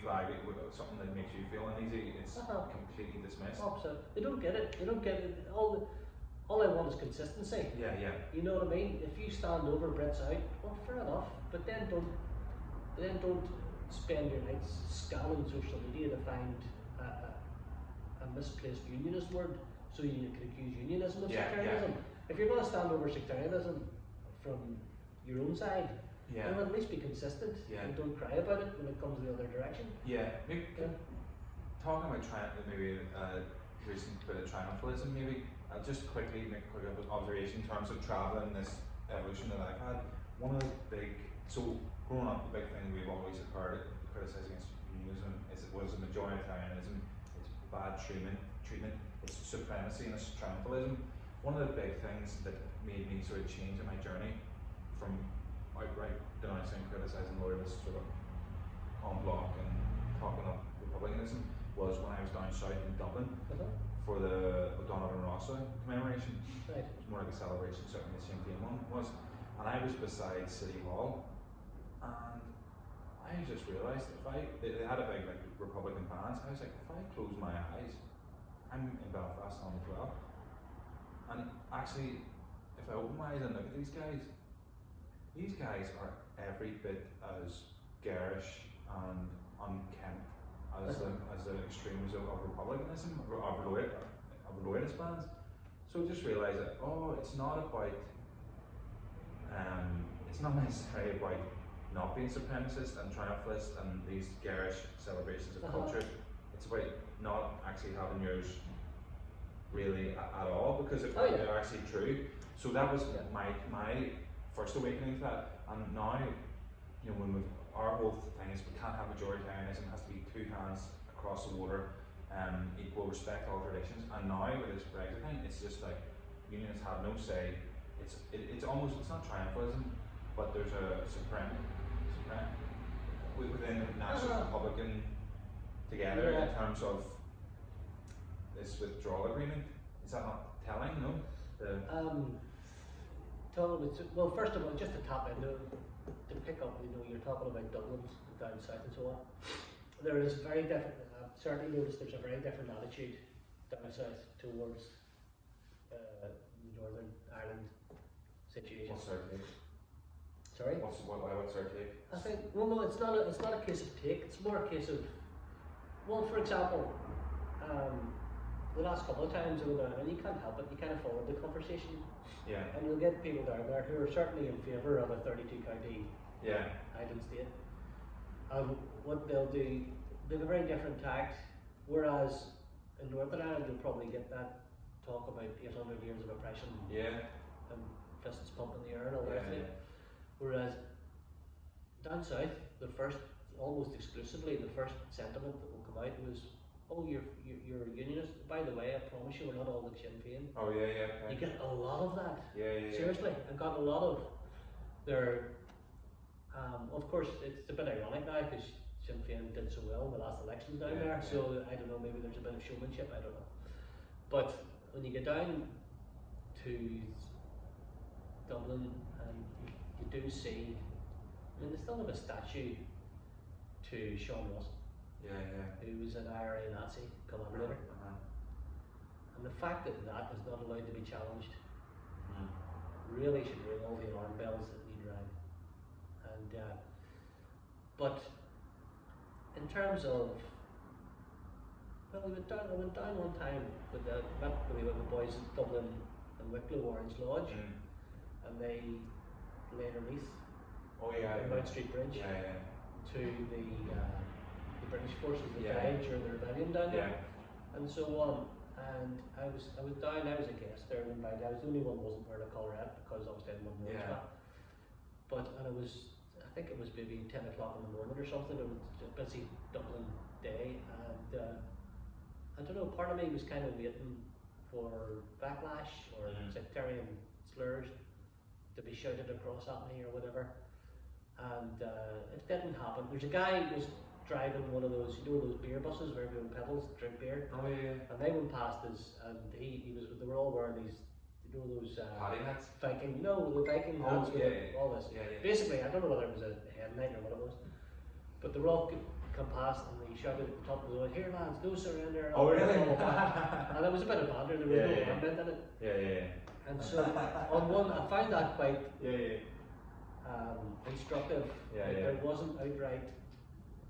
Speaker 1: flag it with something that makes you feel uneasy, it's completely dismissed.
Speaker 2: So they don't get it. They don't get it. All I want is consistency. You know what I mean? If you stand over Brits out, well, fair enough. But then don't spend your nights scanning social media to find a misplaced unionist word. so you could accuse unionism of
Speaker 1: Yeah,
Speaker 2: sectarianism. If you're going to stand over sectarianism from your own side,
Speaker 1: Yeah.
Speaker 2: then at least be consistent
Speaker 1: Yeah.
Speaker 2: and don't cry about it when it comes the other direction.
Speaker 1: Yeah. Maybe,
Speaker 2: Yeah.
Speaker 1: talking about maybe recent bit of triumphalism, maybe I'll just quickly make a quick observation in terms of travel and this evolution that I've had. One of the growing up, the big thing we've always heard criticising unionism is it was a majoritarianism, it's bad treatment, it's supremacy and it's triumphalism. One of the big things that made me sort of change in my journey from outright denouncing, criticising loyalists sort of en bloc and talking up republicanism was when I was down south in Dublin for the O'Donovan Rossa commemoration.
Speaker 2: Right.
Speaker 1: It was more like a celebration, certainly the Sinn Féin one was. And I was beside City Hall, and I just realised they had a big like Republican bands. I was like, if I close my eyes, I'm in Belfast on the 12th. And actually, if I open my eyes and look at these guys are every bit as garish and unkempt as the extremes of republicanism, of loyalist bands. So just realise that it's not necessarily about not being supremacist and triumphalist and these garish celebrations of culture. It's about not actually having yours really at all, because they're actually true. So that was my first awakening to that. And now, when our whole thing is we can't have majoritarianism, it has to be two hands across the water, equal respect all traditions. And now with this Brexit thing, it's just like unionists have no say. It's not triumphalism, but there's a within the National Republican together in terms of this withdrawal agreement. Is that not telling? No.
Speaker 2: Well, first of all, just to tap into to pick up, you're talking about Dublin down south and so on. There is very different. I've certainly noticed there's a very different attitude down south towards Northern Ireland situation.
Speaker 1: What's our take?
Speaker 2: Sorry.
Speaker 1: What's our take?
Speaker 2: I think no, it's not a case of take. It's more a case of, well, for example, the last couple of times I went down, and you can't help it. You kind of follow the conversation.
Speaker 1: Yeah.
Speaker 2: And you'll get people down there who are certainly in favour of a 32 county island state. And what they'll do, they have a very different tact. Whereas in Northern Ireland, you'll probably get that talk about 800 years of oppression.
Speaker 1: Yeah.
Speaker 2: And fists pumping the air and all that. Whereas down south, almost exclusively, the first sentiment that will come out was, you're a unionist. By the way, I promise you, we're not all the Sinn Féin.
Speaker 1: Oh yeah.
Speaker 2: You get a lot of that.
Speaker 1: Yeah.
Speaker 2: Seriously, I got a lot of their. Of course, it's a bit ironic now because Sinn Féin did so well in the last elections down there. So I don't know. Maybe there's a bit of showmanship. I don't know. But when you get down to Dublin, and you do see, they still have a statue to Sean Ross. Who was an IRA Nazi commander. And the fact that is not allowed to be challenged really should ring all the alarm bells that need rang. And but in terms of, well, I went down one time with the boys in Dublin and Wicklow Orange Lodge, and they laid a wreath on Mount Street Bridge to the British forces that died during the rebellion down there, and so on. And I was down. I was a guest there, invited. I was the only one who wasn't wearing a collarette because obviously I didn't want to wear that. But I think it was maybe 10 o'clock in the morning or something. It was a busy Dublin day, and I don't know. Part of me was kind of waiting for backlash or sectarian slurs to be shouted across at me or whatever, and it didn't happen. There's a guy who was driving one of those, those beer buses where everyone pedals, drink beer.
Speaker 1: Oh yeah.
Speaker 2: And they went past us, and they were all wearing these, those
Speaker 1: party hats?
Speaker 2: Viking, the Viking hats with all this. Basically, I don't know whether it was a headlight or what it was, but they were all come past and they shouted at the top of the road, "Here lads, no surrender."
Speaker 1: Oh really?
Speaker 2: And it was a bit of banter, there was no armband in it. Yeah. And so on one, I found that quite instructive. There wasn't outright.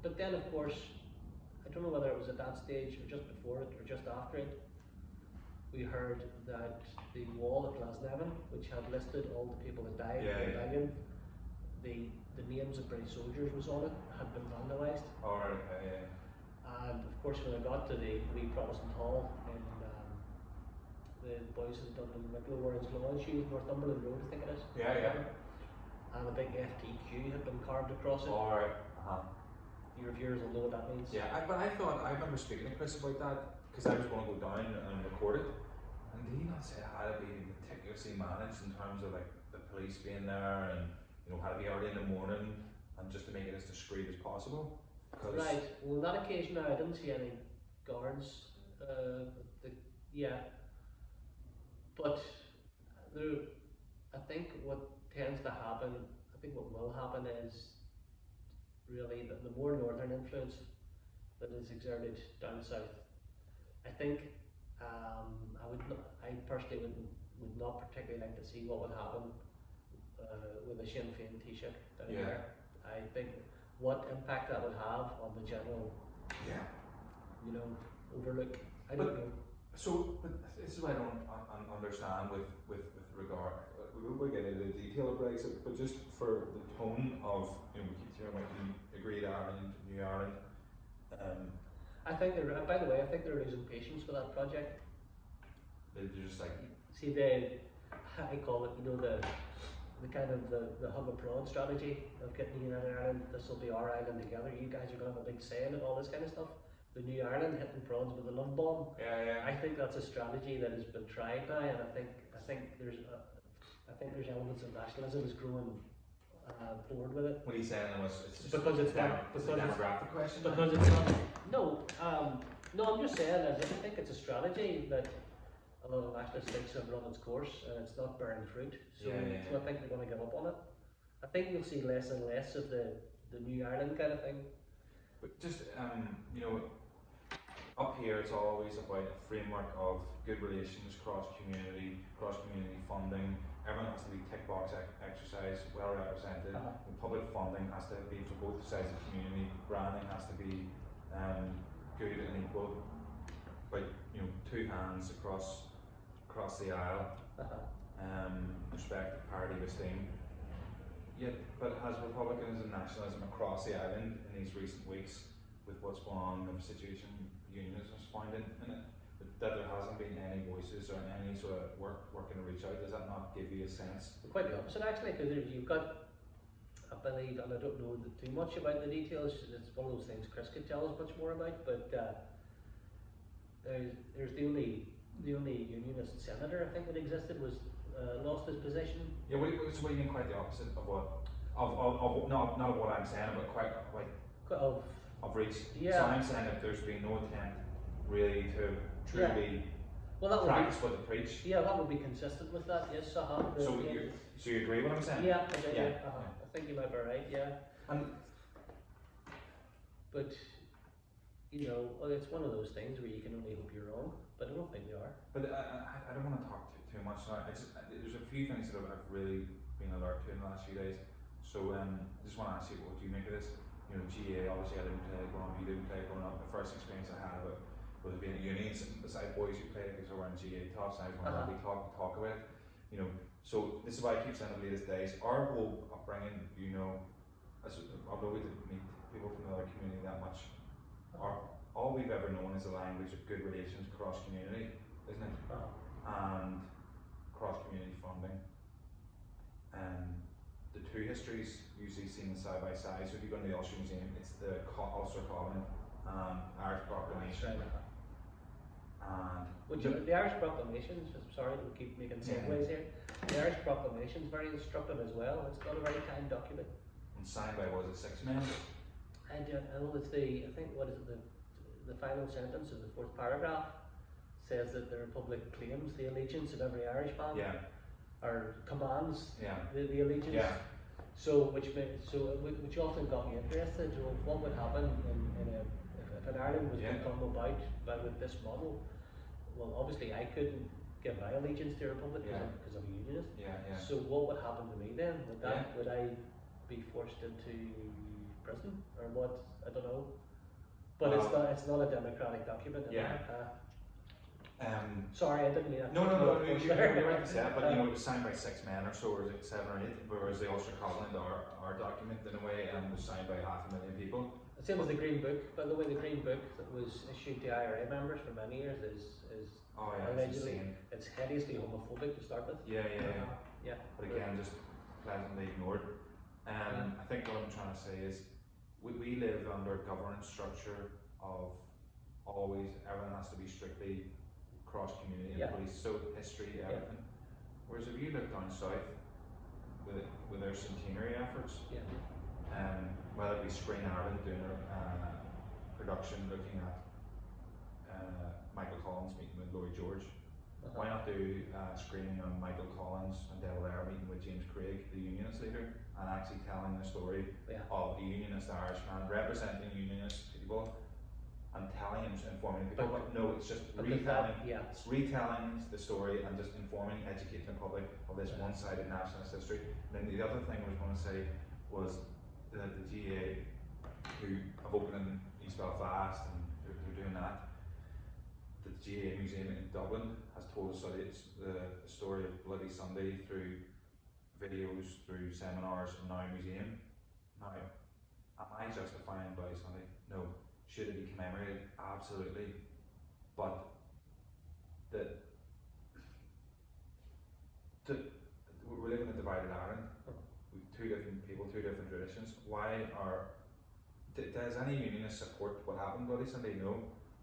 Speaker 2: But then, of course, I don't know whether it was at that stage or just before it or just after it, we heard that the wall at Glasnevin, which had listed all the people that died in the rebellion, the names of British soldiers was on it, had been vandalised.
Speaker 1: Alright,
Speaker 2: And of course, when I got to the wee Protestant hall in the boys of Dublin Wicklow were in Lawn Shoes, Northumberland Road, I think it is.
Speaker 1: Yeah.
Speaker 2: And a big FTQ had been carved across it.
Speaker 1: Alright,
Speaker 2: Your viewers will know what that means.
Speaker 1: Yeah, but I remember speaking to Chris about that, because I was going to go down and record it, and did he not say it had to be meticulously managed in terms of like the police being there, and had to be early in the morning, and just to make it as discreet as possible?
Speaker 2: Right, well on that occasion I didn't see any guards, but there, I think what tends to happen, I think what will happen is really the more northern influence that is exerted down south. I think I personally would not particularly like to see what would happen with a Sinn Féin Taoiseach down there. I think what impact that would have on the general, overlook. I don't know.
Speaker 1: So, but this is what I don't understand with regard. We will get into the detail of Brexit, but just for the tone of, we keep hearing about the agreed Ireland, New Ireland.
Speaker 2: I think by the way, I think they're losing patience with that project.
Speaker 1: They're just like,
Speaker 2: see, I call it, the kind of the hug a prawn strategy of getting United Ireland. This will be our island together. You guys are going to have a big say in it, all this kind of stuff. The New Ireland hitting prawns with a love bomb. I think that's a strategy that has been tried now, and I think there's elements of nationalism is growing bored with it.
Speaker 1: What are you saying? It's
Speaker 2: because it's
Speaker 1: a demographic question.
Speaker 2: Because it's not. No, I'm just saying that I think it's a strategy that a lot of nationalist thinks have run its course, and it's not bearing fruit. So I think they're going to give up on it. I think you'll see less and less of the New Ireland kind of thing.
Speaker 1: But just up here, it's always about a framework of good relations, cross community funding. Everyone has to be tick box exercise, well represented. The public funding has to be for both sides of the community. Branding has to be good and equal. But two hands across the aisle. Respect, parity of esteem. Yet, but as Republicans and nationalism across the island in these recent weeks, with what's going on in the situation unionists found in it, that there hasn't been any voices or any sort of working to reach out, does that not give you a sense?
Speaker 2: Quite the opposite actually, because you've got, I believe, and I don't know too much about the details, it's one of those things Chris could tell us much more about, but there's the only unionist senator I think that existed was lost his position.
Speaker 1: Yeah, so what do you mean quite the opposite of what? Of not of what I'm saying, but quite like of reach.
Speaker 2: Yeah.
Speaker 1: So I'm saying that there's been no attempt really to truly practice what they preach.
Speaker 2: Yeah, that would be consistent with that. Yes,
Speaker 1: So you agree with what I'm saying?
Speaker 2: Yeah, I do. I think you might be right. Yeah. But it's one of those things where you can only hope you're wrong, but I don't think you are.
Speaker 1: But I don't want to talk too much now. There's a few things that I've really been alert to in the last few days. So I just want to ask you, what do you make of this? GA, obviously I didn't play growing up, you didn't play growing up. The first experience I had of it was being at uni and sitting beside boys who played because they were in GA tops, and I was going to talk about it. So this is why I keep saying the latest days. Our whole upbringing, although we didn't meet people from the other community that much, all we've ever known is a language of good relations cross community, isn't it? And cross community funding. The two histories usually seen side by side. So if you go to the Ulster Museum, it's the Ulster Covenant, Irish Proclamation.
Speaker 2: The Irish Proclamation, sorry to keep making segues here, the Irish Proclamation is very instructive as well. It's got a very timed document.
Speaker 1: And signed by, what is it, 6 men?
Speaker 2: I know it's the final sentence of the 4th paragraph says that the Republic claims the allegiance of every Irishman. Or commands the allegiance. So which often got me interested. What would happen if an Ireland was to come about with this model? Well, obviously I couldn't give my allegiance to a republic because I'm a unionist. So what would happen to me then? Would I be forced into prison or what? I don't know. But it's not a democratic document. Sorry, I didn't mean that.
Speaker 1: No, you're right to say it, but you know, it was signed by 6 men or so, or was it 7 or 8, whereas the Ulster Covenant, our document in a way, was signed by 500,000 people.
Speaker 2: The same as the Green Book, by the way. The Green Book that was issued to IRA members for many years is allegedly, it's hideously homophobic to start with.
Speaker 1: Yeah. But again, just pleasantly ignored. I think what I'm trying to say is, we live under a governance structure of always, everything has to be strictly cross-community and police, so history, everything. Whereas if you look down south with their centenary efforts, whether it be Spring Ireland doing a production looking at Michael Collins meeting with Lloyd George, why not do screening on Michael Collins and Devil Air meeting with James Craig, the unionist leader, and actually telling the story of the unionist Irishman representing unionist people and telling and informing people, but no, it's just retelling the story and just informing, educating the public of this one-sided nationalist history. And then the other thing I was going to say was that the GA, who have opened in East Belfast and they're doing that, the GA Museum in Dublin has told us that it's the story of Bloody Sunday through videos, through seminars, and now a museum. Now, am I justifying Bloody Sunday? No. Should it be commemorated? Absolutely. But we're living in a divided Ireland with 2 different people, 2 different traditions. Does any unionist support what happened Bloody Sunday? No.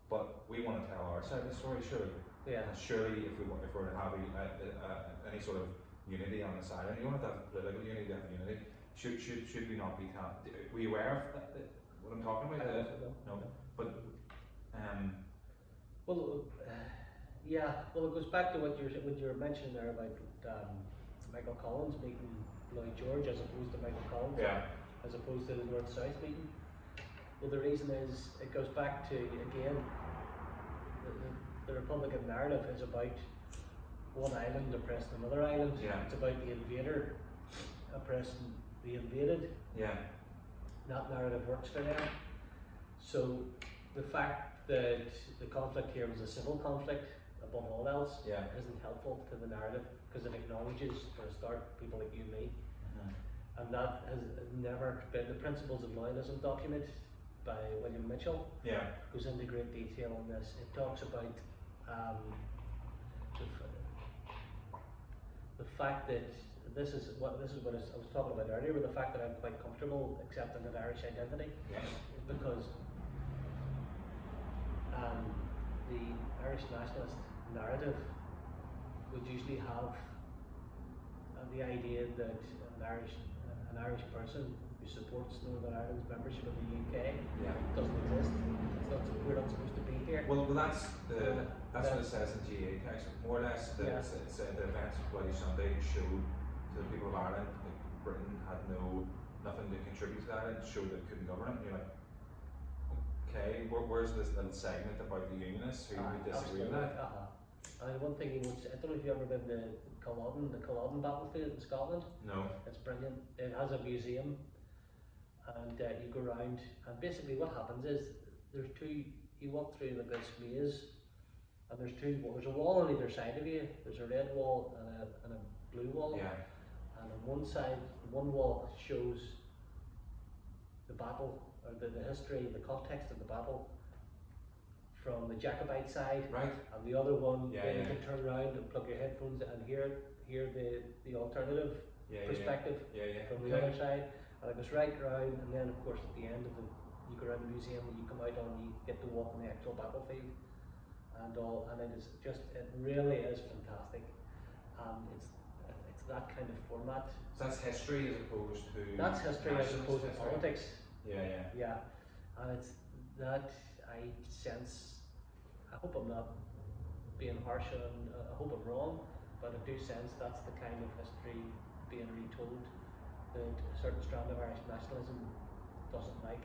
Speaker 1: But we want to tell our side of the story, surely. And surely, if we're to have any sort of unity on this island, you don't have to have political unity to have unity. Should we not be telling? Were you aware of that? What I'm talking about? No. But
Speaker 2: well, it goes back to what you're mentioning there about Michael Collins meeting Lloyd George as opposed to Michael Collins, as opposed to the North-South meeting. Well, the reason is it goes back to, again, the Republican narrative is about one island oppressing another island. It's about the invader oppressing the invaded. That narrative works for them. So the fact that the conflict here was a civil conflict above all else isn't helpful to the narrative, because it acknowledges, for a start, people like you and me. And that has never been the Principles of Loyalism document by William Mitchell. Goes into great detail on this. It talks about the fact that this is what I was talking about earlier, with the fact that I'm quite comfortable accepting an Irish identity, is because the Irish nationalist narrative would usually have the idea that an Irish person who supports Northern Ireland's membership of the UK doesn't exist. We're not supposed to be here.
Speaker 1: Well, that's what it says in GA text. More or less, it said the events of Bloody Sunday showed to the people of Ireland that Britain had nothing to contribute to that, and showed that it couldn't govern it. And you're like, okay, where's this little segment about the unionists who would disagree with that?
Speaker 2: And one thing I don't know if you've ever been to the Culloden battlefield in Scotland.
Speaker 1: No.
Speaker 2: It's brilliant. It has a museum, and you go around, and basically what happens is you walk through like this maze, and there's a wall on either side of you. There's a red wall and a blue wall. And on one side, one wall shows the battle, or the history, the context of the battle from the Jacobite side, and the other one you can turn around and plug your headphones and hear the alternative perspective from the other side, and it goes right around, and then of course at the end of you go around the museum and you come out and you get to walk on the actual battlefield and it really is fantastic, and it's that kind of format.
Speaker 1: So that's history as opposed to
Speaker 2: politics. And it's that I sense. I hope I'm not being harsh, and I hope I'm wrong, but I do sense that's the kind of history being retold that a certain strand of Irish nationalism doesn't like.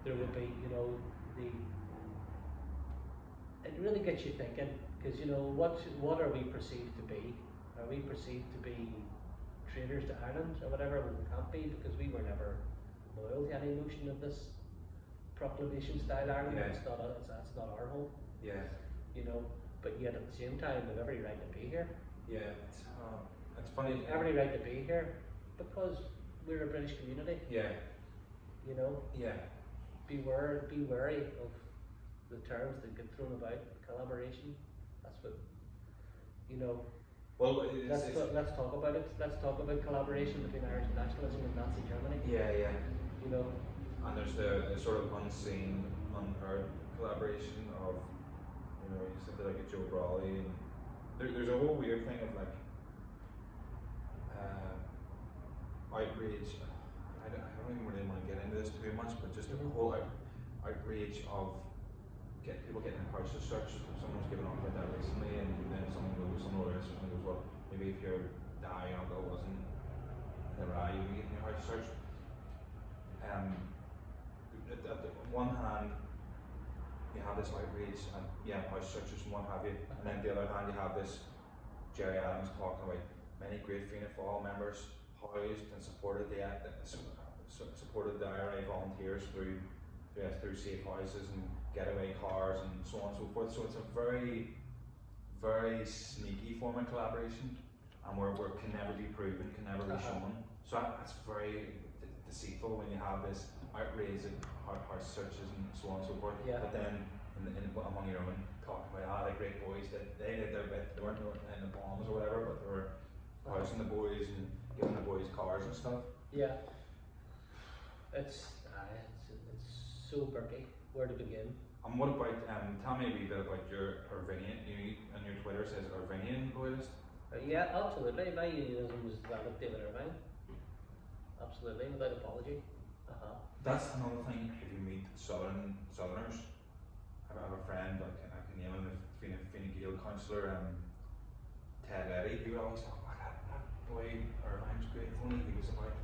Speaker 2: There would be, it really gets you thinking, because what are we perceived to be? Are we perceived to be traitors to Ireland or whatever? Well, we can't be, because we were never loyal to any notion of this proclamation style Ireland. That's not our home. but yet at the same time they've every right to be here.
Speaker 1: Yeah, it's funny.
Speaker 2: Every right to be here because we're a British community.
Speaker 1: Yeah.
Speaker 2: You know.
Speaker 1: Yeah.
Speaker 2: Be wary of the terms that get thrown about. Collaboration. That's what. You know.
Speaker 1: Well,
Speaker 2: let's talk about it. Let's talk about collaboration between Irish nationalism and Nazi Germany.
Speaker 1: Yeah, yeah.
Speaker 2: You know.
Speaker 1: And there's the sort of unseen, unheard collaboration of, you know, you said like a Joe Brawley, and there's a whole weird thing of like outrage. I don't even really want to get into this too much, but just a whole outrage of people getting houses searched. Someone was giving up about that recently, and then someone goes, well, maybe if your dad or uncle wasn't in the rally, you'd be getting your house searched. At the one hand, you have this outrage and house searches and what have you, and then the other hand you have this Jerry Adams talking about many great Fianna Fáil members housed and supported the IRA volunteers through safe houses and getaway cars and so on and so forth. So it's a very, very sneaky form of collaboration, and where can never be proven, can never be shown. So that's very deceitful when you have this outrage at house searches and so on and so forth.
Speaker 2: Yeah.
Speaker 1: But then among your own, talking about the great boys that they did their bit. They weren't in the bombs or whatever, but they were housing the boys and giving the boys cars and stuff.
Speaker 2: Yeah. It's so murky. Where to begin?
Speaker 1: And what about tell me a wee bit about your Irvinian. You on your Twitter says Irvinian loyalist.
Speaker 2: Yeah, absolutely. My unionism was that of David Irvine. Absolutely, without apology.
Speaker 1: That's another thing. If you meet Southerners, I have a friend, like I can name him, the Fine Gael councillor, Ted Eddy. He would always talk about that boy Irvine's great. If only he was about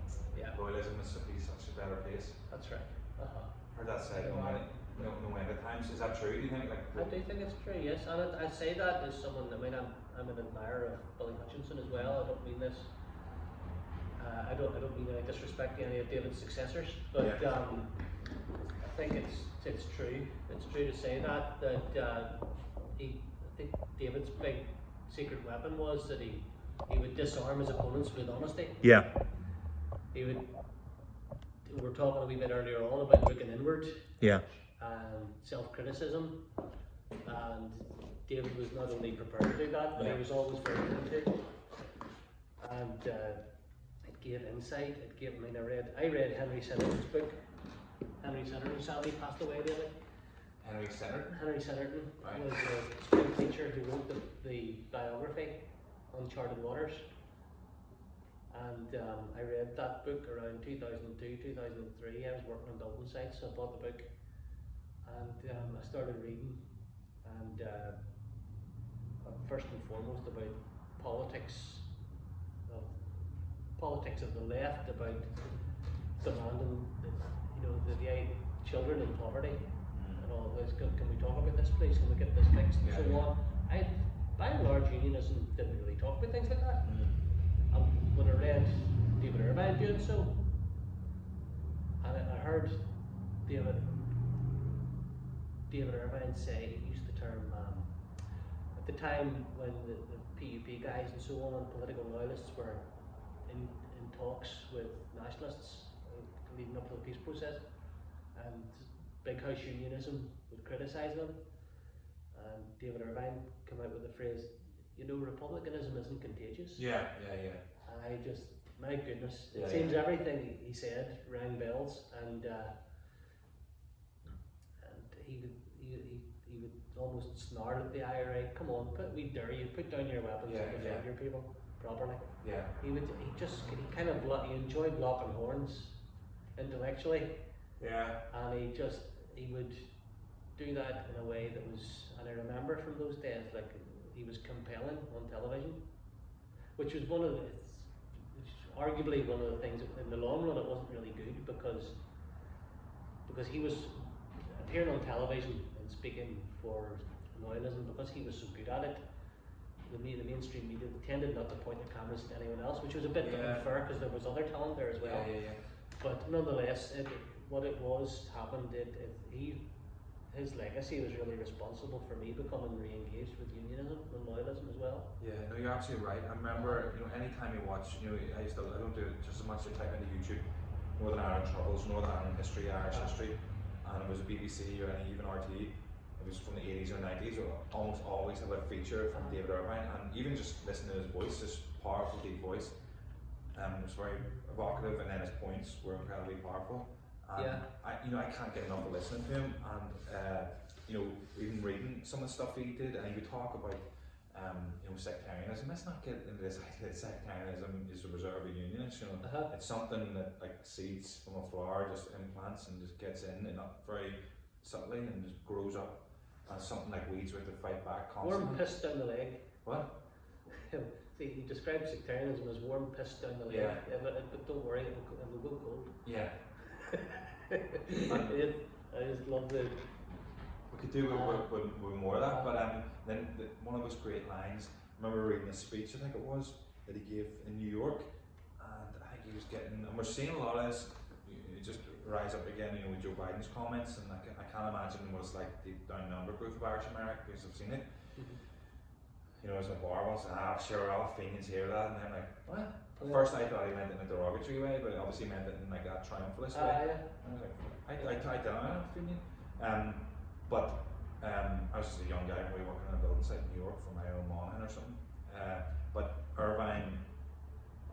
Speaker 1: loyalism is such a better place.
Speaker 2: That's right.
Speaker 1: Heard that said no end of times. Is that true? Do you think?
Speaker 2: I do think it's true. Yes, and I say that as someone. I mean, I'm an admirer of Billy Hutchinson as well. I don't mean this. I don't mean any disrespect to any of David's successors, but I think it's true. It's true to say that I think David's big secret weapon was that he would disarm his opponents with honesty.
Speaker 3: Yeah.
Speaker 2: He would. We were talking a wee bit earlier on about looking inward.
Speaker 3: Yeah.
Speaker 2: And self-criticism, and David was not only prepared to do that, but he was always very willing to. And it gave insight. It gave. I mean, I read Henry Centerton's book. Henry Centerton sadly passed away the other day. Henry Centerton was a school teacher who wrote the biography, Uncharted Waters. And I read that book around 2002, 2003. I was working on Dublin site, so I bought the book. And I started reading, and first and foremost about politics of the left, about demanding, the children in poverty and all this. Can we talk about this, please? Can we get this fixed and so on? By and large, unionism didn't really talk about things like that. And when I read David Irvine doing so, and I heard David Irvine say, he used the term, at the time when the PUP guys and so on, political loyalists were in talks with nationalists leading up to the peace process, and Big House unionism would criticise them, and David Irvine came out with the phrase, republicanism isn't contagious.
Speaker 1: Yeah.
Speaker 2: And my goodness, it seems everything he said rang bells, and he would almost snarl at the IRA. Come on, we dare you, put down your weapons and defend your people properly.
Speaker 1: Yeah.
Speaker 2: He enjoyed locking horns intellectually.
Speaker 1: Yeah.
Speaker 2: And he would do that in a way that was, and I remember from those days, like he was compelling on television, which was arguably one of the things in the long run it wasn't really good because he was appearing on television and speaking for loyalism because he was so good at it. The mainstream media tended not to point their cameras at anyone else, which was a bit unfair because there was other talent there as well. But nonetheless, he his legacy was really responsible for me becoming re-engaged with unionism and loyalism as well.
Speaker 1: Yeah, no, you're absolutely right. I remember, anytime you watch, I don't do it just as much as type into YouTube, Northern Ireland Troubles, Northern Ireland History, Irish History, and it was a BBC or any even RTE. It was from the 80s or 90s, or almost always have a feature from David Irvine, and even just listening to his voice, this powerful, deep voice, it was very evocative, and then his points were incredibly powerful. And I can't get enough of listening to him, and even reading some of the stuff he did, and he would talk about sectarianism. Let's not get into this idea that sectarianism is a reserve of unionists. It's something that like seeds from a flower just implants and just gets in, and not very subtly, and just grows up as something like weeds with to fight back constantly.
Speaker 2: Warm piss down the leg.
Speaker 1: What?
Speaker 2: See, he describes sectarianism as warm piss down the leg.
Speaker 1: Yeah.
Speaker 2: But don't worry, it will go cold.
Speaker 1: Yeah.
Speaker 2: I just love the.
Speaker 1: We could do with more of that, but then one of those great lines, I remember reading a speech, I think it was, that he gave in New York, and I think he was getting, and we're seeing a lot of this, it just rise up again, with Joe Biden's comments, and I can't imagine what it's like deep down in the undergrowth of Irish America, because I've seen it. As a bar once, sure, all Fenians hear that, and I'm like, what? At first I thought he meant it in a derogatory way, but obviously he meant it in like a triumphalist way.
Speaker 2: Yeah.
Speaker 1: I was like, I don't know, Fenian. But I was just a young guy probably working on a building site in New York for my own Monaghan or something. But Irvine,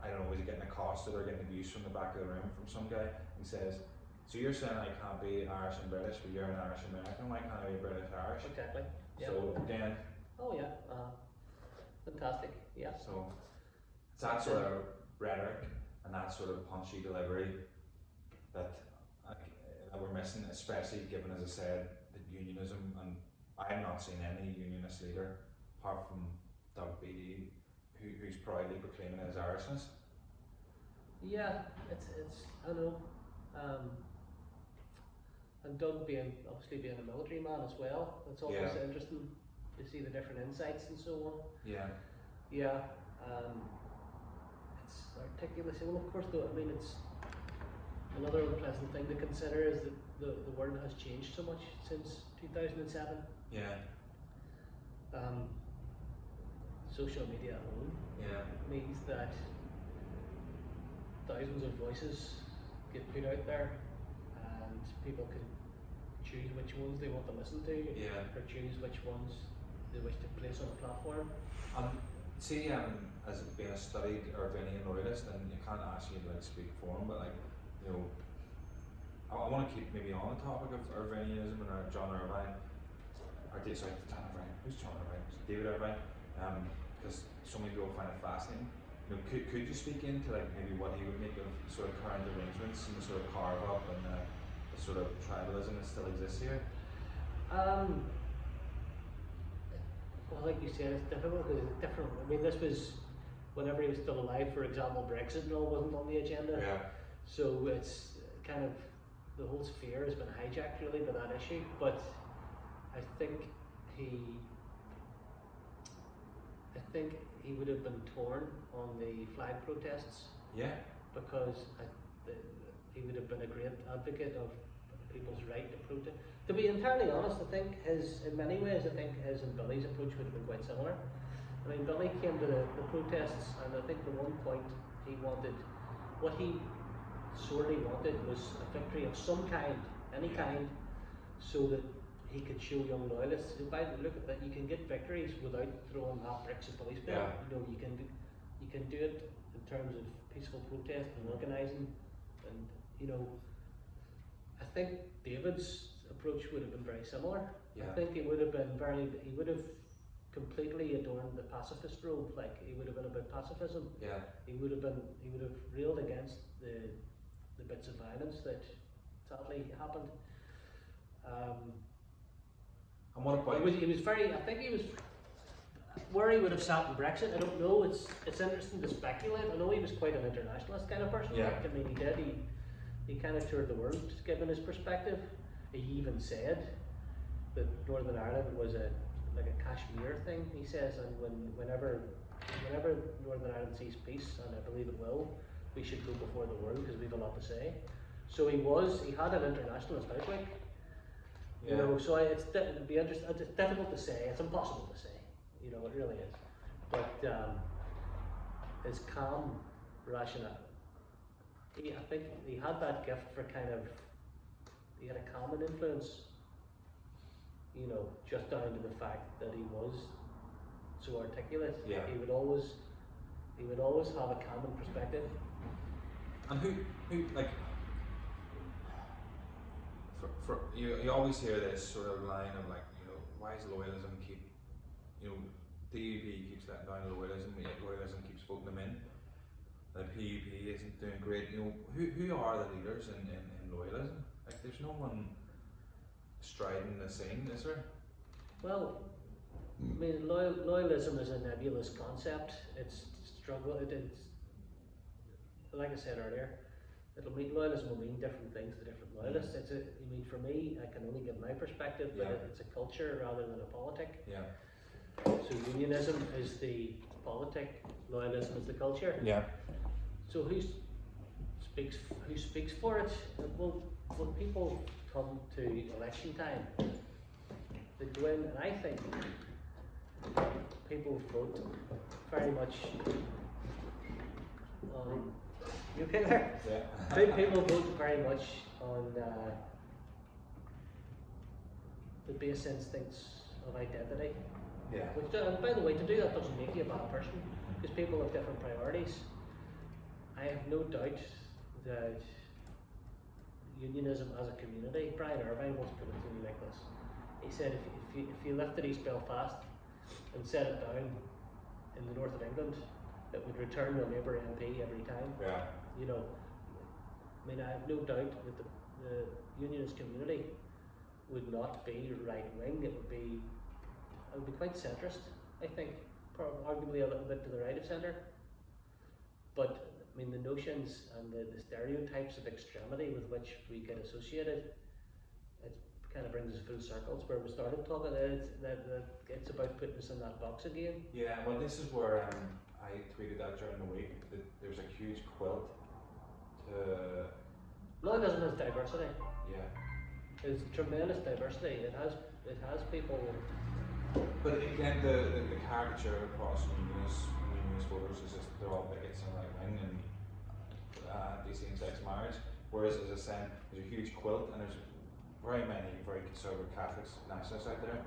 Speaker 1: I don't know, was he getting accosted or getting abuse from the back of the room from some guy? He says, so you're saying I can't be Irish and British, but you're an Irish American, why can't I be British Irish?
Speaker 2: Exactly. Yeah.
Speaker 1: So again.
Speaker 2: Oh yeah. Fantastic. Yeah.
Speaker 1: So it's that sort of rhetoric and that sort of punchy delivery that we're missing, especially given, as I said, that unionism, and I've not seen any unionist leader apart from Doug Beattie who's proudly proclaiming his Irishness.
Speaker 2: Yeah, it's I don't know, and Doug obviously being a military man as well, it's always interesting to see the different insights and so on.
Speaker 1: Yeah.
Speaker 2: It's articulate. Well, of course, though, I mean, it's another unpleasant thing to consider is that the world has changed so much since 2007.
Speaker 1: Yeah.
Speaker 2: Social media alone means that thousands of voices get put out there, and people can choose which ones they want to listen to, or choose which ones they wish to place on a platform.
Speaker 1: See, as being a studied Irvinian loyalist, and you can't ask you to speak for him, but I want to keep maybe on the topic of Irvinianism and John Irvine. Who's John Irvine? David Irvine. Because so many people find it fascinating. Could you speak into maybe what he would make of sort of current arrangements and the sort of carve up and the sort of tribalism that still exists here?
Speaker 2: Well, like you said, it's difficult because it's different. I mean, this was whenever he was still alive. For example, Brexit and all wasn't on the agenda.
Speaker 1: Yeah.
Speaker 2: So it's kind of the whole sphere has been hijacked really by that issue. But I think he would have been torn on the flag protests.
Speaker 1: Yeah.
Speaker 2: Because he would have been a great advocate of people's right to protest. To be entirely honest, I think in many ways, his and Billy's approach would have been quite similar. I mean, Billy came to the protests, and I think the one point what he sorely wanted was a victory of some kind, any kind, so that he could show young loyalists. If I look at that, you can get victories without throwing half bricks at police.
Speaker 1: Yeah.
Speaker 2: You can do it in terms of peaceful protest and organising, and I think David's approach would have been very similar.
Speaker 1: Yeah.
Speaker 2: I think he would have completely adorned the pacifist robe. Like, he would have been about pacifism.
Speaker 1: Yeah.
Speaker 2: He would have railed against the bits of violence that sadly happened.
Speaker 1: And what about
Speaker 2: he was very. I think he was. Where he would have sat in Brexit, I don't know. It's interesting to speculate. I know he was quite an internationalist kind of person.
Speaker 1: Yeah.
Speaker 2: Like, I mean, he did. He kind of toured the world, given his perspective. He even said that Northern Ireland was like a Kashmir thing. He says, and whenever Northern Ireland sees peace, and I believe it will, we should go before the world because we have a lot to say. So he had an internationalist outlook. You know, so it'd be interesting. It's difficult to say. It's impossible to say. You know, it really is. But his calm, rational. I think he had that gift for kind of. He had a calming influence. You know, just down to the fact that he was so articulate.
Speaker 1: Yeah.
Speaker 2: He would always have a calming perspective.
Speaker 1: And who like, for you always hear this sort of line of like, you know, why is loyalism keep, you know, DUP keeps letting down loyalism, yet loyalism keeps voting them in. The PUP isn't doing great. You know, who are the leaders in loyalism? Like, there's no one striding the scene, is there?
Speaker 2: Well, I mean, loyalism is a nebulous concept. It's struggle. It's like I said earlier. Loyalism will mean different things to different loyalists. I mean, for me, I can only give my perspective, but it's a culture rather than a politic.
Speaker 1: Yeah.
Speaker 2: So unionism is the politic, loyalism is the culture.
Speaker 1: Yeah.
Speaker 2: So who speaks for it? Well, when people come to election time, they go in, and I think people vote very much on. You okay there?
Speaker 1: Yeah.
Speaker 2: People vote very much on the base instincts of identity.
Speaker 1: Yeah.
Speaker 2: Which, and by the way, to do that doesn't make you a bad person, because people have different priorities. I have no doubt that unionism as a community, Brian Irvine once put it to me like this. He said, if you lifted East Belfast and set it down in the north of England, it would return a Labour MP every time.
Speaker 1: Yeah.
Speaker 2: You know, I mean, I have no doubt that the unionist community would not be right wing. It would be quite centrist, I think, arguably a little bit to the right of centre. But I mean, the notions and the stereotypes of extremity with which we get associated, it kind of brings us full circles where we started talking. That it's about putting us in that box again.
Speaker 1: Yeah. Well, this is where I tweeted that during the week that there's a huge quilt to.
Speaker 2: Loyalism has diversity.
Speaker 1: Yeah.
Speaker 2: There's tremendous diversity. It has people.
Speaker 1: But again, the caricature across unionist voters is just they're all bigots and right wing and anti-same-sex marriage. Whereas, as I said, there's a huge quilt and there's very many very conservative Catholics, nationalists out there.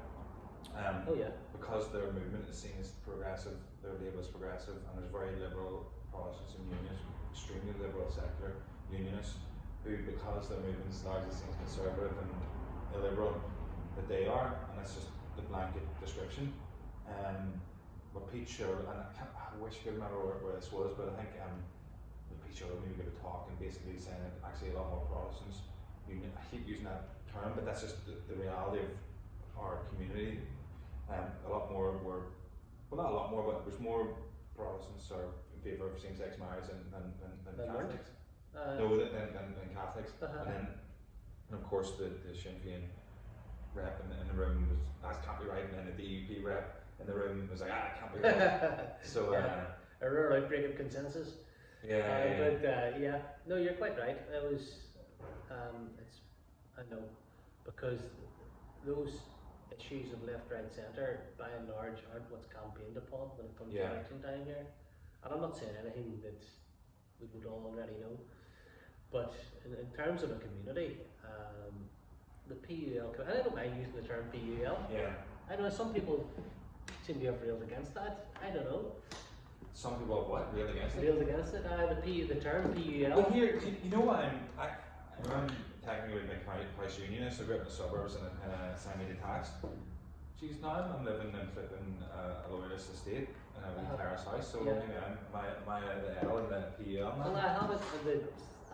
Speaker 2: Oh yeah.
Speaker 1: Because their movement is seen as progressive, they're labelled as progressive, and there's very liberal Protestants and unionists, extremely liberal secular unionists, who, because their movement is largely seen as conservative and illiberal, that they are, and it's just the blanket description. But Pete Sherwood, and I wish I could remember where this was, but I think Pete Sherwood maybe gave a talk and basically saying that actually a lot more Protestants, I keep using that term, but that's just the reality of our community. A lot more were, well, not a lot more, but there's more Protestants are in favour of same-sex marriage than Catholics. Than Catholics. And of course the Sinn Féin rep in the room was, that can't be right, and then the DUP rep in the room was like, it can't be right. So
Speaker 2: a rare outbreak of consensus. But no, you're quite right. It was, I know, because those issues of left, right, centre, by and large, aren't what's campaigned upon when it comes to election time here. And I'm not saying anything that we would all already know, but in terms of a community, the PUL, and I don't mind using the term PUL.
Speaker 1: Yeah.
Speaker 2: I know some people seem to have railed against that. I don't know.
Speaker 1: Some people have what? Railed against it?
Speaker 2: Railed against it. The term PUL.
Speaker 1: Well, here, you know what? I'm technically a price unionist. I grew up in the suburbs and semi-detached. Geez, now I'm living in flipping a loyalist estate in a wee terrace house. So maybe I'm my the L and the PUL.
Speaker 2: Well, I have it.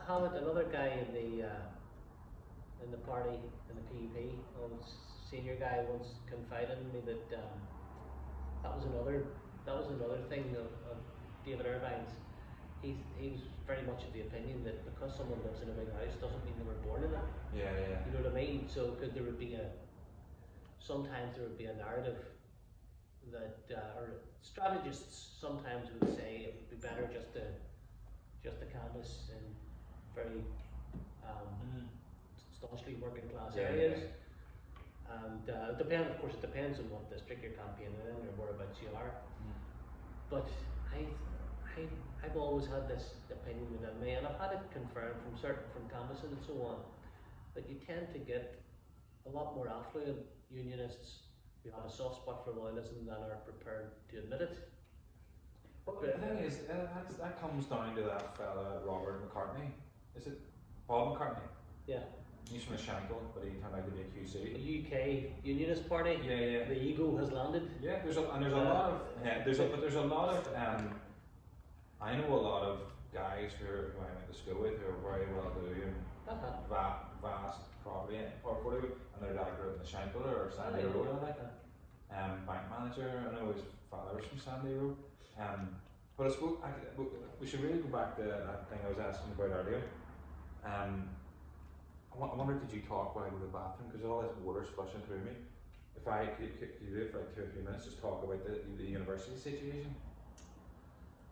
Speaker 2: Another guy in the party in the PUP, senior guy, once confided in me that that was another thing of David Irvine's. He was very much of the opinion that because someone lives in a big house doesn't mean they were born in it.
Speaker 1: Yeah.
Speaker 2: You know what I mean? So because sometimes there would be a narrative that or strategists sometimes would say it would be better just to canvass in very staunchly working class areas. And of course, it depends on what district you're campaigning in or whereabouts you are. But I've always had this opinion within me, and I've had it confirmed from canvassing and so on, that you tend to get a lot more affluent unionists who have a soft spot for loyalism than are prepared to admit it.
Speaker 1: But the thing is, that comes down to that fella Robert McCartney. Is it Bob McCartney?
Speaker 2: Yeah.
Speaker 1: He's from a Shankill, but he turned out to be a QC.
Speaker 2: The UK Unionist Party.
Speaker 1: Yeah.
Speaker 2: The ego has landed.
Speaker 1: Yeah, there's a lot of I know a lot of guys who I went to school with who are very well doing, vast property portfolio, and they're like in the Shankill or Sandy Road, I think. Bank manager, I know his father was from Sandy Road. But I suppose we should really go back to that thing I was asking about earlier. I wonder, could you talk while I go to the bathroom, because all this water's flushing through me. If I could you do it for like 2 or 3 minutes, just talk about the university situation.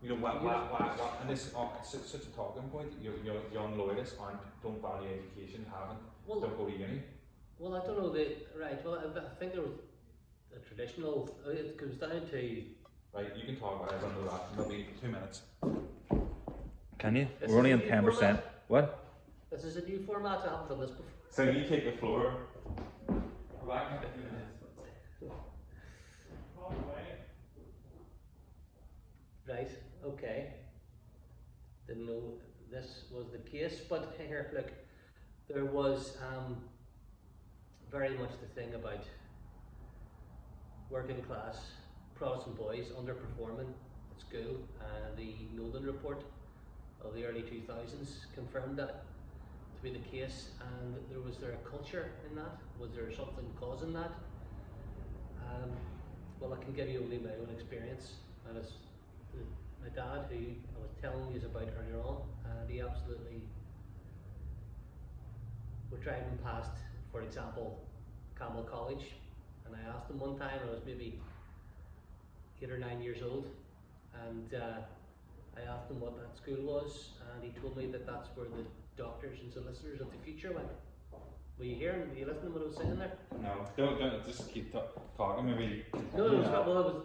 Speaker 1: You know, why, and this is such a talking point. Young loyalists don't value education, don't go to uni.
Speaker 2: Well, I don't know Well, I think there was a traditional. It comes down to.
Speaker 1: Right, you can talk while I run to the bathroom. It'll be 2 minutes. Can you?
Speaker 2: This
Speaker 1: We're only
Speaker 2: is
Speaker 1: on
Speaker 2: a new
Speaker 1: 10%.
Speaker 2: format.
Speaker 1: What?
Speaker 2: This is a new format. I haven't done this before.
Speaker 1: So you take the floor.
Speaker 2: Right, okay. Didn't know this was the case, but here, look, there was very much the thing about working class Protestant boys underperforming at school. The Nolan report of the early 2000s confirmed that to be the case, and was there a culture in that? Was there something causing that? Well, I can give you only my own experience, and it's my dad, who I was telling you about earlier on, and he absolutely, we're driving past, for example, Campbell College, and I asked him one time, I was maybe 8 or 9 years old, and I asked him what that school was, and he told me that that's where the doctors and solicitors of the future went. Were you hearing? Were you listening to what I was saying there?
Speaker 1: No, don't just keep talking. Maybe.
Speaker 2: No,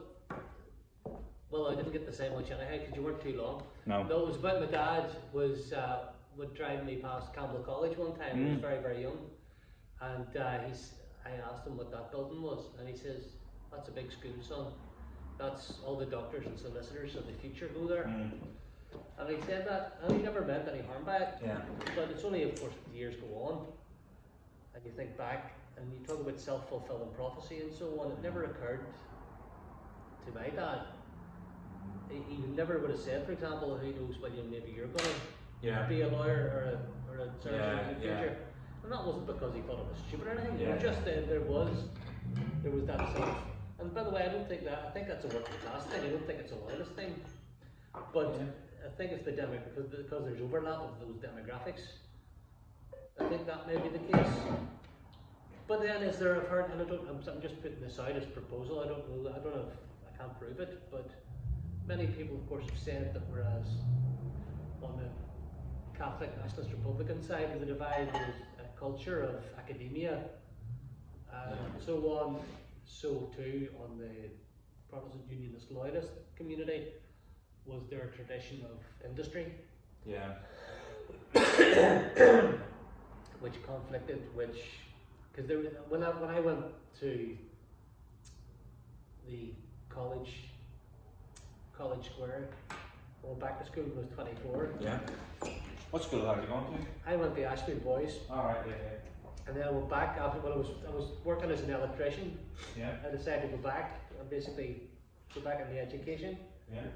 Speaker 2: well, I didn't get to say much anyhow because you weren't too long.
Speaker 1: No,
Speaker 2: it was about my dad would drive me past Campbell College one time. He was very, very young, and I asked him what that building was, and he says, "That's a big school, son. That's all the doctors and solicitors of the future go there." And he said that, and he never meant any harm by it.
Speaker 1: Yeah.
Speaker 2: But it's only, of course, the years go on, and you think back, and you talk about self-fulfilling prophecy and so on. It never occurred to my dad. He never would have said, for example, who knows whether maybe you're going to be a lawyer or a surgeon in the future. And that wasn't because he thought it was stupid or anything. It was just there was that sort of. And by the way, I think that's a working class thing. I don't think it's a loyalist thing. But I think it's because there's overlap of those demographics. I think that may be the case. But then is there a hurt, and I'm just putting this out as proposal, I don't know if I can't prove it, but many people of course have said that whereas on the Catholic Nationalist Republican side of the divide there was a culture of academia and so on, so too on the Protestant Unionist Loyalist community was there a tradition of industry.
Speaker 1: Yeah.
Speaker 2: Which conflicted, because when I went to the college square, I went back to school when I was 24.
Speaker 1: Yeah. What school have you gone to?
Speaker 2: I went to Ashfield Boys.
Speaker 1: Alright, yeah.
Speaker 2: And then I went back after when I was working as an electrician.
Speaker 1: Yeah.
Speaker 2: I decided to go back and basically go back in the education.
Speaker 1: Yeah.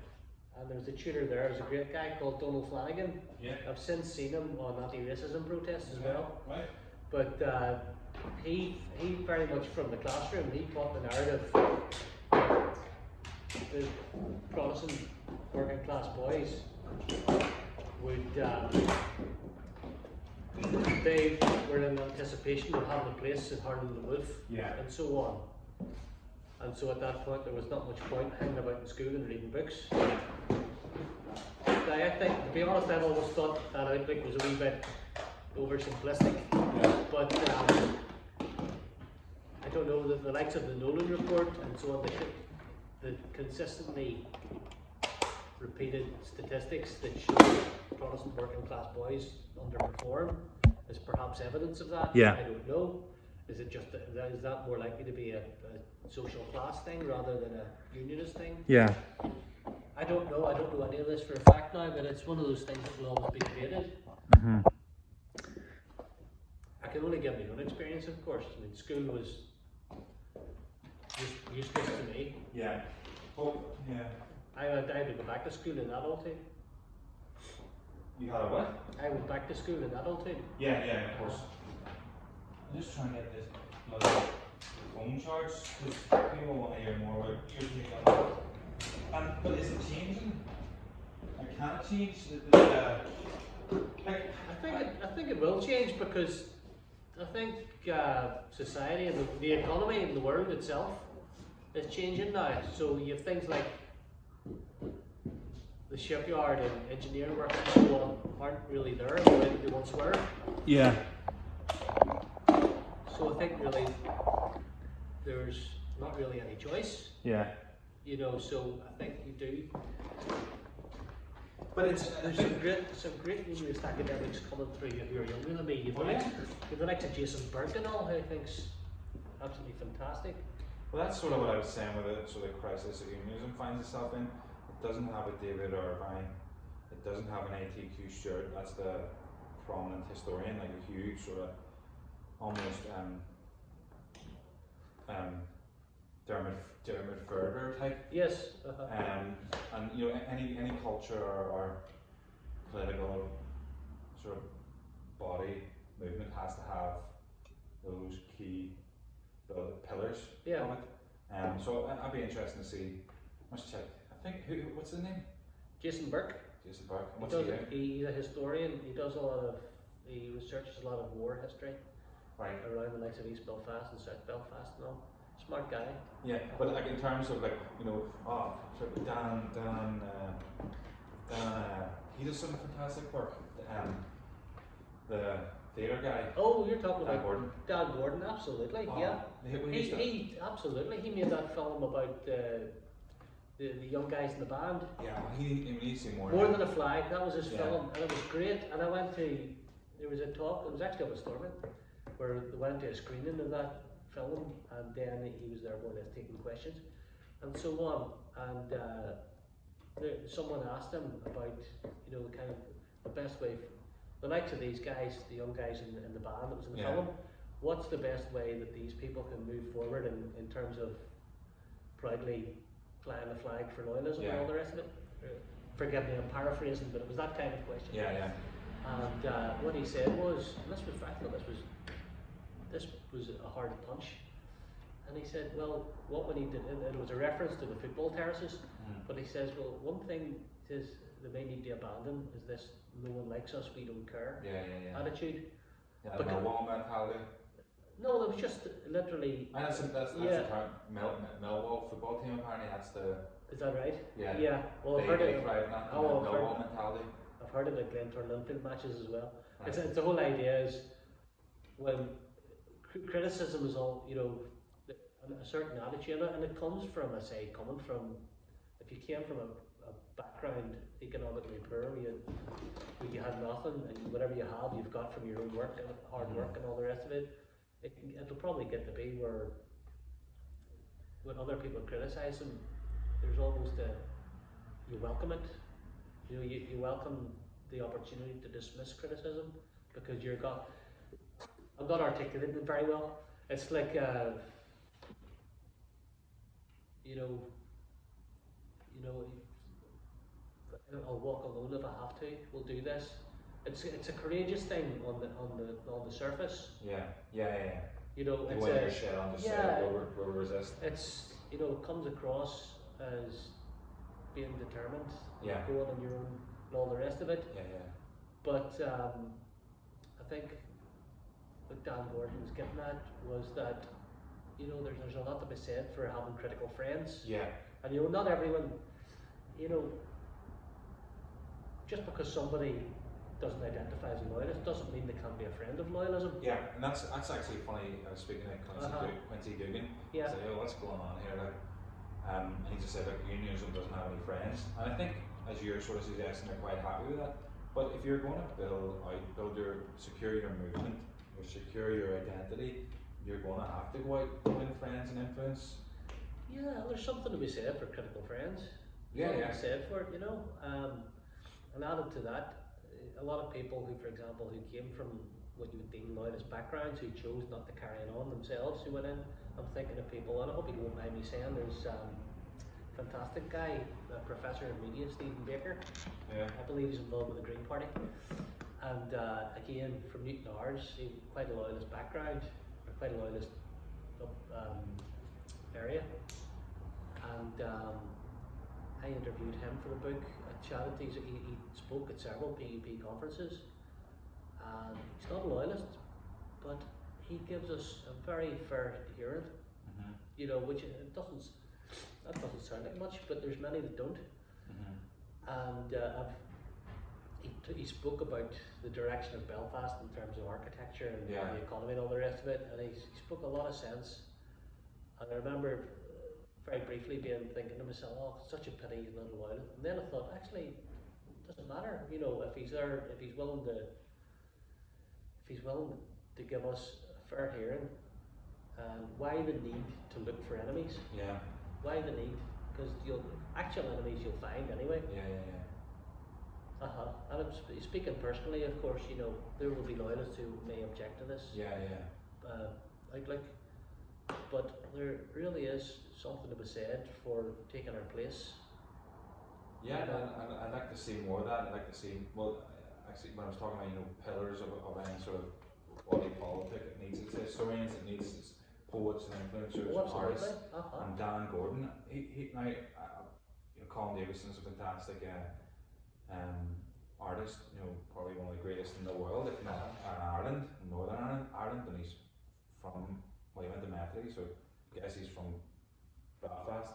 Speaker 2: And there was a tutor there, there was a great guy called Donald Flanagan.
Speaker 1: Yeah.
Speaker 2: I've since seen him on anti-racism protests as well.
Speaker 1: Right.
Speaker 2: But he very much from the classroom, he taught the narrative. The Protestant working class boys would they were in anticipation of having a place in Harlan the Wolf and so on. And so at that point there was not much point hanging about in school and reading books. Now I think, to be honest, I've always thought that outlook was a wee bit oversimplistic, but I don't know, the likes of the Nolan report and so on, the consistently repeated statistics that show Protestant working class boys underperform is perhaps evidence of that.
Speaker 3: Yeah.
Speaker 2: I don't know. Is it just is that more likely to be a social class thing rather than a unionist thing?
Speaker 3: Yeah.
Speaker 2: I don't know. I don't know any of this for a fact now, but it's one of those things that will always be debated.
Speaker 3: Mm-hmm.
Speaker 2: I can only give my own experience, of course. I mean, school was just useless to me.
Speaker 1: Yeah. Oh, yeah.
Speaker 2: I had to go back to school in adulthood.
Speaker 1: You had a what?
Speaker 2: I went back to school in adulthood.
Speaker 1: Yeah, yeah, of course. I'm just trying to get this bloody phone charged because people want to hear more about your take on that. But is it changing? Like, can it change? Like,
Speaker 2: I think it will change because I think society and the economy and the world itself is changing now. So you have things like the shipyard and engineering work and so on aren't really there the way they once were.
Speaker 3: Yeah.
Speaker 2: So I think really there's not really any choice.
Speaker 3: Yeah.
Speaker 2: You know, so I think you do.
Speaker 1: but it's
Speaker 2: There's some great unionist academics coming through who are younger than me. You've the likes of Jason Burke and all, who I think's absolutely fantastic.
Speaker 1: Well, that's sort of what I was saying with the sort of crisis that unionism finds itself in. It doesn't have a David Irvine. It doesn't have an ATQ Stewart. That's the prominent historian, like a huge sort of almost Dermot Ferber type.
Speaker 2: Yes.
Speaker 1: And you know, any culture or political sort of body movement has to have those key pillars
Speaker 2: Yeah.
Speaker 1: of it. So I'd be interested to see. Let's check. I think what's his name?
Speaker 2: Jason Burke.
Speaker 1: Jason Burke.
Speaker 2: He
Speaker 1: What's
Speaker 2: does
Speaker 1: he
Speaker 2: it.
Speaker 1: doing?
Speaker 2: He's a historian. He researches a lot of war history
Speaker 1: Right.
Speaker 2: around the likes of East Belfast and South Belfast and all. Smart guy.
Speaker 1: Yeah, but like in terms of like, you know, sort of Dan, he does some fantastic work. The theatre guy.
Speaker 2: Oh, you're talking
Speaker 1: Dan
Speaker 2: about
Speaker 1: Gordon.
Speaker 2: Dan Gordon, absolutely. Yeah. He absolutely. He made that film about the young guys in the band.
Speaker 1: Yeah, he needs to see more.
Speaker 2: More Than a Flag. That was his
Speaker 1: Yeah.
Speaker 2: film, and it was great. And I went to. There was a talk. It was actually up at Stormont, where they went to a screening of that film, and then he was there more or less taking questions, and so on. And someone asked him about, you know, kind of the best way, the likes of these guys, the young guys in the band that was in the
Speaker 1: Yeah.
Speaker 2: film. What's the best way that these people can move forward in terms of proudly flying the flag for loyalism and all the rest of it? Forgive me, I'm paraphrasing, but it was that kind of question.
Speaker 1: Yeah.
Speaker 2: And what he said was, and this was factual, this was a hard punch. And he said, well, what we need to, and it was a reference to the football terraces, but he says, well, one thing is they may need to abandon is this no one likes us, we don't care
Speaker 1: Yeah.
Speaker 2: attitude.
Speaker 1: Yeah, the Millwall mentality.
Speaker 2: No, it was just literally.
Speaker 1: And that's the current Millwall football team. Apparently, that's the.
Speaker 2: Is that right?
Speaker 1: Yeah.
Speaker 2: Yeah. Well, I've
Speaker 1: They
Speaker 2: heard it.
Speaker 1: thrive in that
Speaker 2: I've
Speaker 1: Millwall mentality.
Speaker 2: I've heard it at Glentoran Linfield matches as well.
Speaker 1: Right.
Speaker 2: It's the whole idea is when criticism is all, you know, a certain attitude, and it comes from, I say, coming from, if you came from a background economically poor, where you had nothing, and whatever you have, you've got from your own work and hard work and all the rest of it, it'll probably get to be where when other people criticize them, there's almost you welcome it. You know, you welcome the opportunity to dismiss criticism because I'm not articulating it very well. It's like I'll walk alone if I have to. We'll do this. It's a courageous thing on the surface.
Speaker 1: Yeah.
Speaker 2: You know,
Speaker 1: Like
Speaker 2: it's
Speaker 1: when you're shit on the side, we'll resist.
Speaker 2: It's it comes across as being determined,
Speaker 1: Yeah.
Speaker 2: going on your own, and all the rest of it.
Speaker 1: Yeah.
Speaker 2: But I think what Dan Gordon was getting at was that there's a lot to be said for having critical friends.
Speaker 1: Yeah.
Speaker 2: And not everyone, just because somebody doesn't identify as a loyalist doesn't mean they can't be a friend of loyalism.
Speaker 1: Yeah, and that's actually funny. I was speaking to Quincy Dugan.
Speaker 2: Yeah.
Speaker 1: Say, oh, what's going on here? Like, and he just said, like, unionism doesn't have any friends, and I think, as you're sort of suggesting, they're quite happy with that. But if you're going to secure your movement, or secure your identity, you're going to have to go out and win friends and influence.
Speaker 2: Yeah, there's something to be said for critical friends.
Speaker 1: Yeah,
Speaker 2: something to be said for it, you know. And added to that, a lot of people who, for example, who came from what you would deem loyalist backgrounds, who chose not to carry it on themselves, who went in. I'm thinking of people, and I hope you won't mind me saying, there's fantastic guy, a professor in media, Stephen Baker.
Speaker 1: Yeah.
Speaker 2: I believe he's involved with the Green Party. And again, from Newton Ours, he quite a loyalist background, or quite a loyalist area. And I interviewed him for the book. I chatted to he spoke at several PUP conferences. And he's not a loyalist, but he gives us a very fair hearing.
Speaker 1: Mm-hmm.
Speaker 2: You know, which doesn't sound like much, but there's many that don't.
Speaker 1: Mm-hmm.
Speaker 2: And he spoke about the direction of Belfast in terms of architecture and the economy and all the rest of it, and he spoke a lot of sense. And I remember very briefly thinking to myself, oh, it's such a pity he's not a loyalist. And then I thought, actually, it doesn't matter, you know, if he's there, if he's willing to give us a fair hearing. Why the need to look for enemies?
Speaker 1: Yeah.
Speaker 2: Why the need? Because actual enemies you'll find anyway.
Speaker 1: Yeah.
Speaker 2: And I'm speaking personally, of course, you know, there will be loyalists who may object to this.
Speaker 1: Yeah.
Speaker 2: But there really is something to be said for taking our place.
Speaker 1: Yeah, and I'd like to see more of that. I'd like to see, well, actually, when I was talking about, you know, pillars of any sort of body politic, it needs its historians, it needs its poets and influencers, artists. And Dan Gordon, he now, you know, Colin Davidson's a fantastic artist, you know, probably one of the greatest in the world, if not Ireland, Northern Ireland, and he's from, well, he went to Methodist, so I guess he's from Belfast.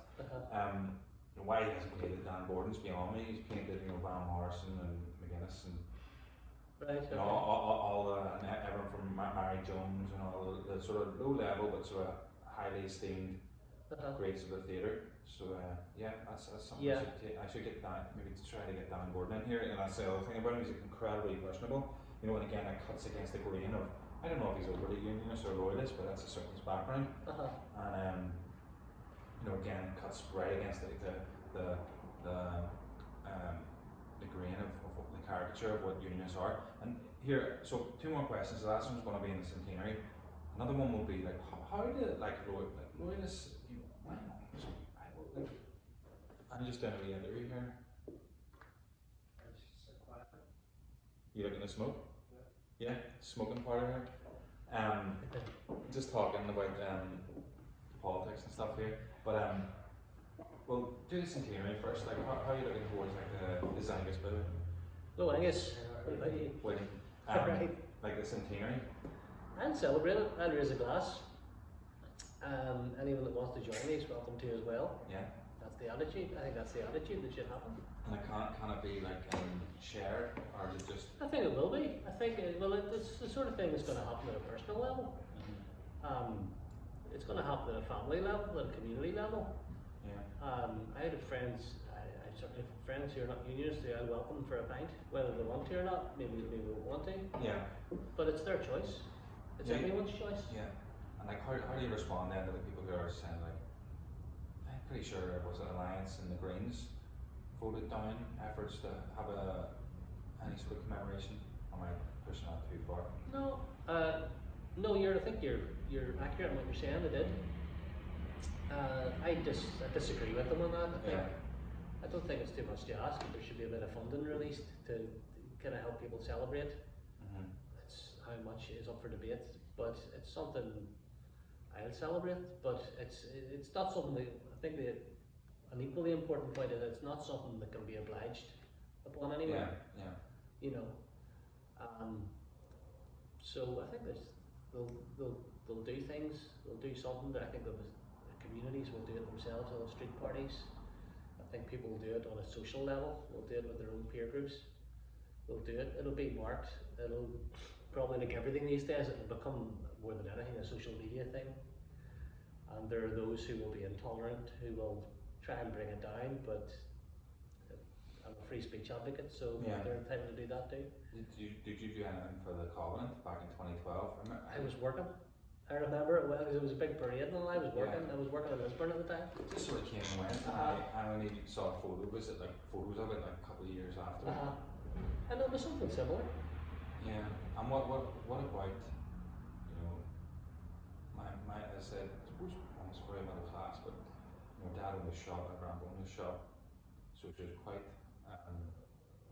Speaker 1: And why he hasn't painted Dan Gordon's beyond me. He's painted, you know, Van Morrison and McGuinness and you know, all everyone from Mary Jones and all the sort of low level but sort of highly esteemed greats of the theatre. So yeah, that's something I should get Dan, maybe to try to get Dan Gordon in here. And that's the other thing about him, he's incredibly personable. You know, and again, it cuts against the grain of, I don't know if he's overly unionist or loyalist, but that's certainly his background. And you know, again, cuts right against the grain of the caricature of what unionists are. And here, so two more questions. The last one's going to be in the centenary. Another one will be like, how do loyalists? I'm just doing a wee interview here. You looking to smoke? Yeah, smoking part of here. Just talking about politics and stuff here. But well, do the centenary first. Like, how are you looking towards like the Zangus bit?
Speaker 2: No, Angus. What about you?
Speaker 1: Waiting.
Speaker 2: Right.
Speaker 1: Like the centenary.
Speaker 2: I'll celebrate it. I'll raise a glass. Anyone that wants to join me is welcome to as well.
Speaker 1: Yeah.
Speaker 2: That's the attitude. I think that's the attitude that should happen.
Speaker 1: And it can it be like shared, or is it just?
Speaker 2: I think it will be. I think it's the sort of thing that's going to happen at a personal level. It's going to happen at a family level, at a community level.
Speaker 1: Yeah.
Speaker 2: I had friends. I certainly have friends who are not unionists who I welcome for a pint, whether they want to or not. Maybe they won't want to.
Speaker 1: Yeah.
Speaker 2: But it's their choice. It's everyone's choice.
Speaker 1: Yeah. And like, how do you respond then to the people who are saying like, I'm pretty sure it was an Alliance and the Greens voted down efforts to have any sort of commemoration? Am I pushing that too far?
Speaker 2: No, no. I think you're accurate in what you're saying. I did. I disagree with them on that. I don't think it's too much to ask. There should be a bit of funding released to kind of help people celebrate. It's how much is up for debate, but it's something I'll celebrate. But it's not something that I think an equally important point is it's not something that can be obliged upon anyone.
Speaker 1: Yeah.
Speaker 2: You know. So I think they'll do things. They'll do something. I think the communities will do it themselves. They'll have street parties. I think people will do it on a social level. They'll do it with their own peer groups. will do it. It'll be marked. It'll probably, like everything these days, it'll become more than anything a social media thing. And there are those who will be intolerant, who will try and bring it down, but I'm a free speech advocate, so
Speaker 1: Yeah.
Speaker 2: they're entitled to do that too.
Speaker 1: Did you do anything for the Covenant back in 2012?
Speaker 2: I was working. I remember it well because it was a big parade and all. I was working.
Speaker 1: Yeah.
Speaker 2: I was working in Lisburn at the time.
Speaker 1: It just sort of came and went. I only saw photos of it, like a couple of years after.
Speaker 2: And it was something similar.
Speaker 1: Yeah. And what about, you know, my as I said, I suppose I was very middle class, but my dad owned a shop, my grandpa owned a shop, so it was quite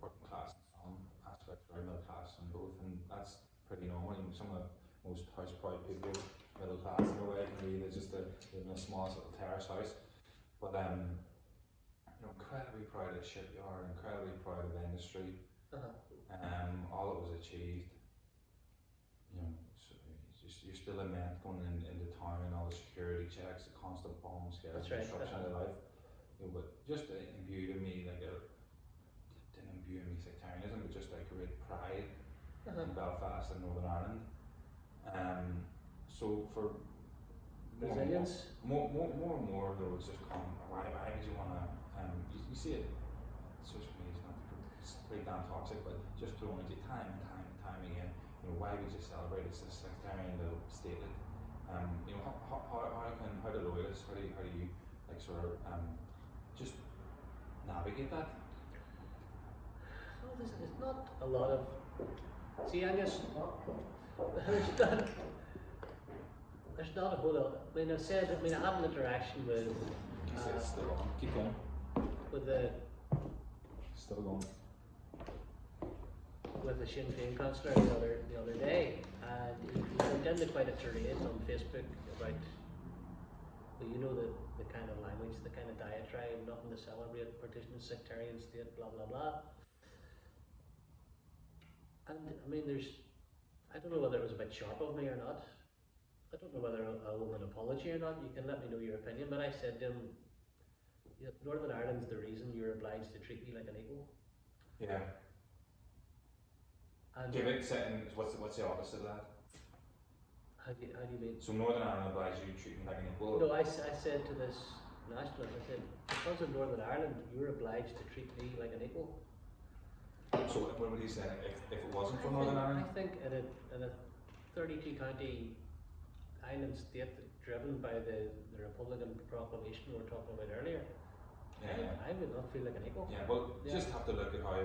Speaker 1: working class in some aspects, very middle class in both, and that's pretty normal. You know, some of the most house proud people, middle class in a way, can be they're just live in a small little terrace house. But you know, incredibly proud of the shipyard, incredibly proud of the industry. All that was achieved. You know, so you're still a man going into town, all the security checks, the constant bomb scares,
Speaker 2: That's right.
Speaker 1: disruption of life. You know, but just imbued in me didn't imbue in me sectarianism, but just like great pride in Belfast and Northern Ireland. So for
Speaker 2: resilience,
Speaker 1: more and more there was just come. Why would you want to? You see it. Social media is not pretty damn toxic, but just throwing at you time and time again. You know, why would you celebrate this sectarian little statement? You know, how do loyalists, how do you like sort of just navigate that?
Speaker 2: well, there's not a lot of. See, I guess there's not a whole lot. I mean, I had an interaction with.
Speaker 1: You said it's still on. Keep going.
Speaker 2: With the
Speaker 1: Still going.
Speaker 2: with the Sinn Féin councillor the other day, and he went into quite a tirade on Facebook about, well, you know, the kind of language, the kind of diatribe, nothing to celebrate, partition, sectarian state, blah blah blah. And I mean, I don't know whether it was a bit sharp of me or not. I don't know whether I owe an apology or not. You can let me know your opinion, but I said to him, Northern Ireland's the reason you're obliged to treat me like an equal.
Speaker 1: Yeah.
Speaker 2: And
Speaker 1: Give it setting. What's the opposite of that?
Speaker 2: how do you mean?
Speaker 1: So Northern Ireland obliges you to treat me like an equal.
Speaker 2: No, I said to this nationalist, I said, because of Northern Ireland, you're obliged to treat me like an equal.
Speaker 1: So what would he say if it wasn't for Northern Ireland?
Speaker 2: I think in a 32 county island state driven by the Republican proclamation we were talking about earlier,
Speaker 1: Yeah.
Speaker 2: I would not feel like an equal.
Speaker 1: Yeah, well, you just have to look at how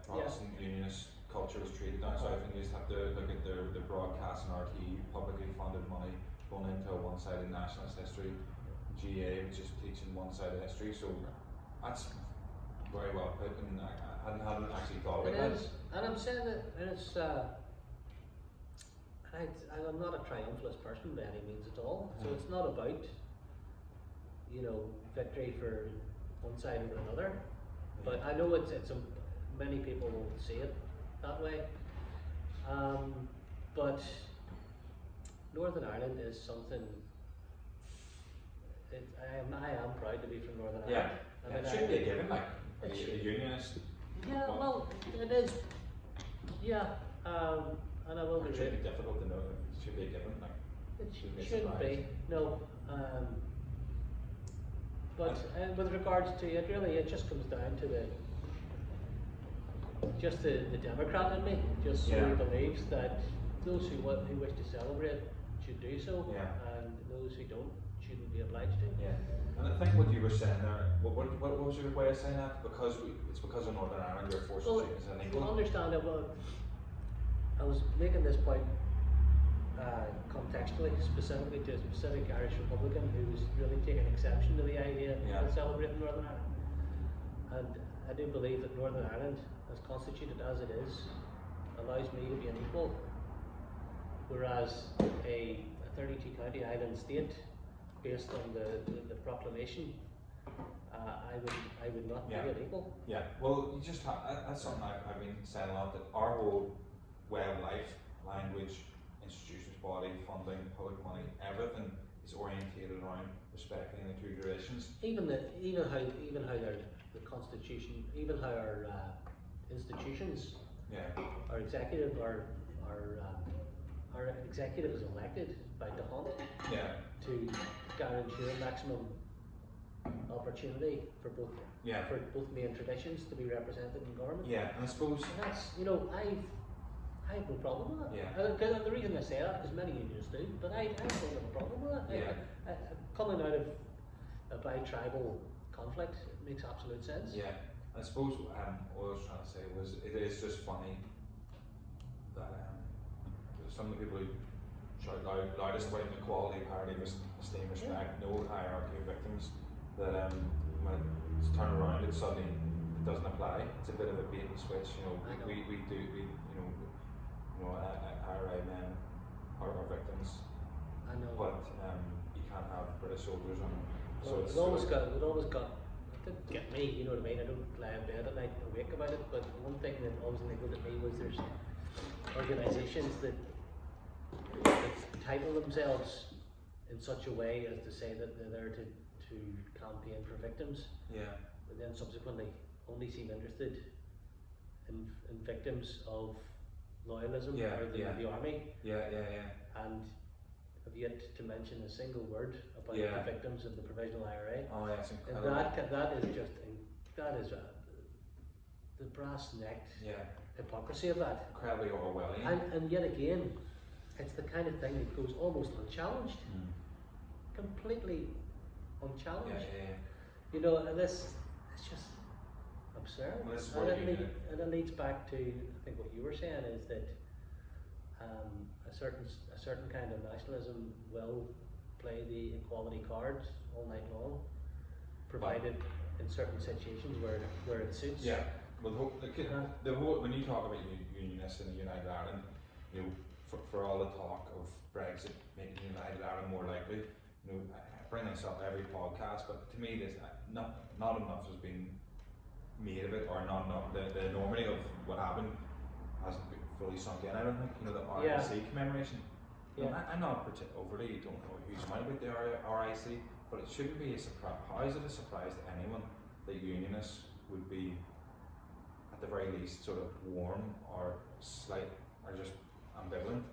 Speaker 1: Protestant unionist culture was treated down south, and you just have to look at the broadcast and RTE publicly funded money going into a one-sided nationalist history, GA which is teaching one-sided history. So that's very well put, and I hadn't actually thought about that.
Speaker 2: And I'm saying that, and it's I'm not a triumphalist person by any means at all. So it's not about, you know, victory for one side over another. But I know it's many people will see it that way. But Northern Ireland is something. I am proud to be from Northern Ireland. I mean,
Speaker 1: it shouldn't be a given, like a unionist.
Speaker 2: Yeah, well, it is. Yeah, and I will be.
Speaker 1: It should be difficult to know. It should be a given, like.
Speaker 2: It shouldn't be. No. But with regards to it, really, it just comes down to the Democrat in me. Just so he believes that those who wish to celebrate should do so, and those who don't shouldn't be obliged to.
Speaker 1: Yeah, and I think what you were saying there, what was your way of saying that? It's because of Northern Ireland you're forced to treat as an equal.
Speaker 2: Understand it. Well, I was making this point contextually, specifically to a specific Irish Republican who was really taking exception to the idea of celebrating Northern Ireland. And I do believe that Northern Ireland, as constituted as it is, allows me to be an equal, whereas a 32 county island state, based on the proclamation, I would not be an equal.
Speaker 1: Yeah, well, you just have, that's something I've been saying a lot, that our whole way of life, language, institutions, body, funding, public money, everything is orientated around respecting the two durations.
Speaker 2: Even how the constitution, even how our institutions
Speaker 1: Yeah.
Speaker 2: Our executive is elected by the hunt
Speaker 1: Yeah.
Speaker 2: to guarantee maximum opportunity for both
Speaker 1: Yeah.
Speaker 2: main traditions to be represented in government.
Speaker 1: Yeah, and I suppose.
Speaker 2: And that's, I have no problem with that.
Speaker 1: Yeah.
Speaker 2: Because the reason I say that, because many unions do, but I don't have a problem with that.
Speaker 1: Yeah.
Speaker 2: Coming out of a bi-tribal conflict, it makes absolute sense.
Speaker 1: Yeah, I suppose what I was trying to say was it is just funny that some of the people who shout loudest about equality, parity, esteem, respect, no hierarchy of victims, that when it's turned around, it suddenly doesn't apply. It's a bit of a bait and switch. IRA men are victims,
Speaker 2: I know.
Speaker 1: but you can't have British soldiers on.
Speaker 2: Well, it always got. It didn't get me. You know what I mean? I don't lie in bed at night awake about it. But one thing that always niggled at me was there's organisations that title themselves in such a way as to say that they're there to campaign for victims.
Speaker 1: Yeah.
Speaker 2: But then subsequently only seem interested in victims of loyalism or the army.
Speaker 1: Yeah.
Speaker 2: And have yet to mention a single word about the victims of the provisional IRA.
Speaker 1: Oh, yeah, it's incredible.
Speaker 2: And that is the brass necked hypocrisy of that.
Speaker 1: Incredibly overwhelming.
Speaker 2: And yet again, it's the kind of thing that goes almost unchallenged, completely unchallenged.
Speaker 1: Yeah.
Speaker 2: And this it's just absurd.
Speaker 1: Well,
Speaker 2: and it leads back to, I think what you were saying is that a certain kind of nationalism will play the equality cards all night long, provided in certain situations where it suits.
Speaker 1: Yeah. Well, when you talk about unionists in the United Ireland, for all the talk of Brexit making United Ireland more likely, I bring this up every podcast, but to me, this not enough has been made of it, or not enough. The enormity of what happened hasn't been fully sunk in. I don't think the RIC commemoration. I'm not overly don't know a huge amount about the RIC, but it shouldn't be a surprise. How is it a surprise to anyone that unionists would be, at the very least, sort of warm or slight or just ambivalent?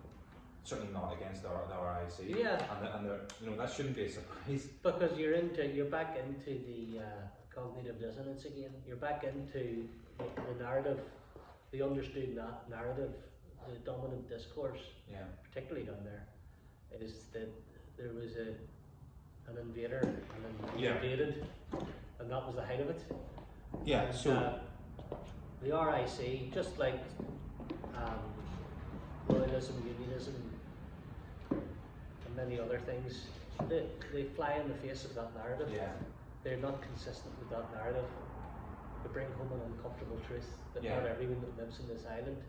Speaker 1: Certainly not against the RIC.
Speaker 2: Yeah.
Speaker 1: And that shouldn't be a surprise.
Speaker 2: Because you're back into the cognitive dissonance again. You're back into the narrative, the understood narrative, the dominant discourse.
Speaker 1: Yeah.
Speaker 2: Particularly down there, is that there was an invader and he invaded, and that was the height of it.
Speaker 1: Yeah.
Speaker 2: And,
Speaker 1: so
Speaker 2: the RIC, just like loyalism, unionism, and many other things, they fly in the face of that narrative.
Speaker 1: Yeah.
Speaker 2: They're not consistent with that narrative. They bring home an uncomfortable truth that not everyone that lives in this island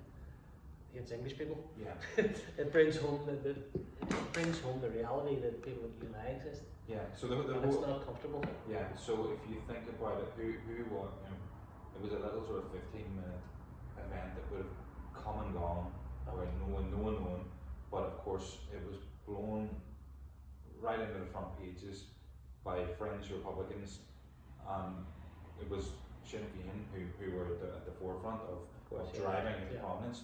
Speaker 2: hates English people.
Speaker 1: Yeah.
Speaker 2: It brings home the reality that people like you and I exist.
Speaker 1: Yeah. So
Speaker 2: it's not comfortable.
Speaker 1: Yeah. So if you think about it, it was a little sort of 15-minute event that would have come and gone, where no one known, but of course it was blown right into the front pages by fringe Republicans. It was Sinn Féin who were at the forefront of driving into prominence.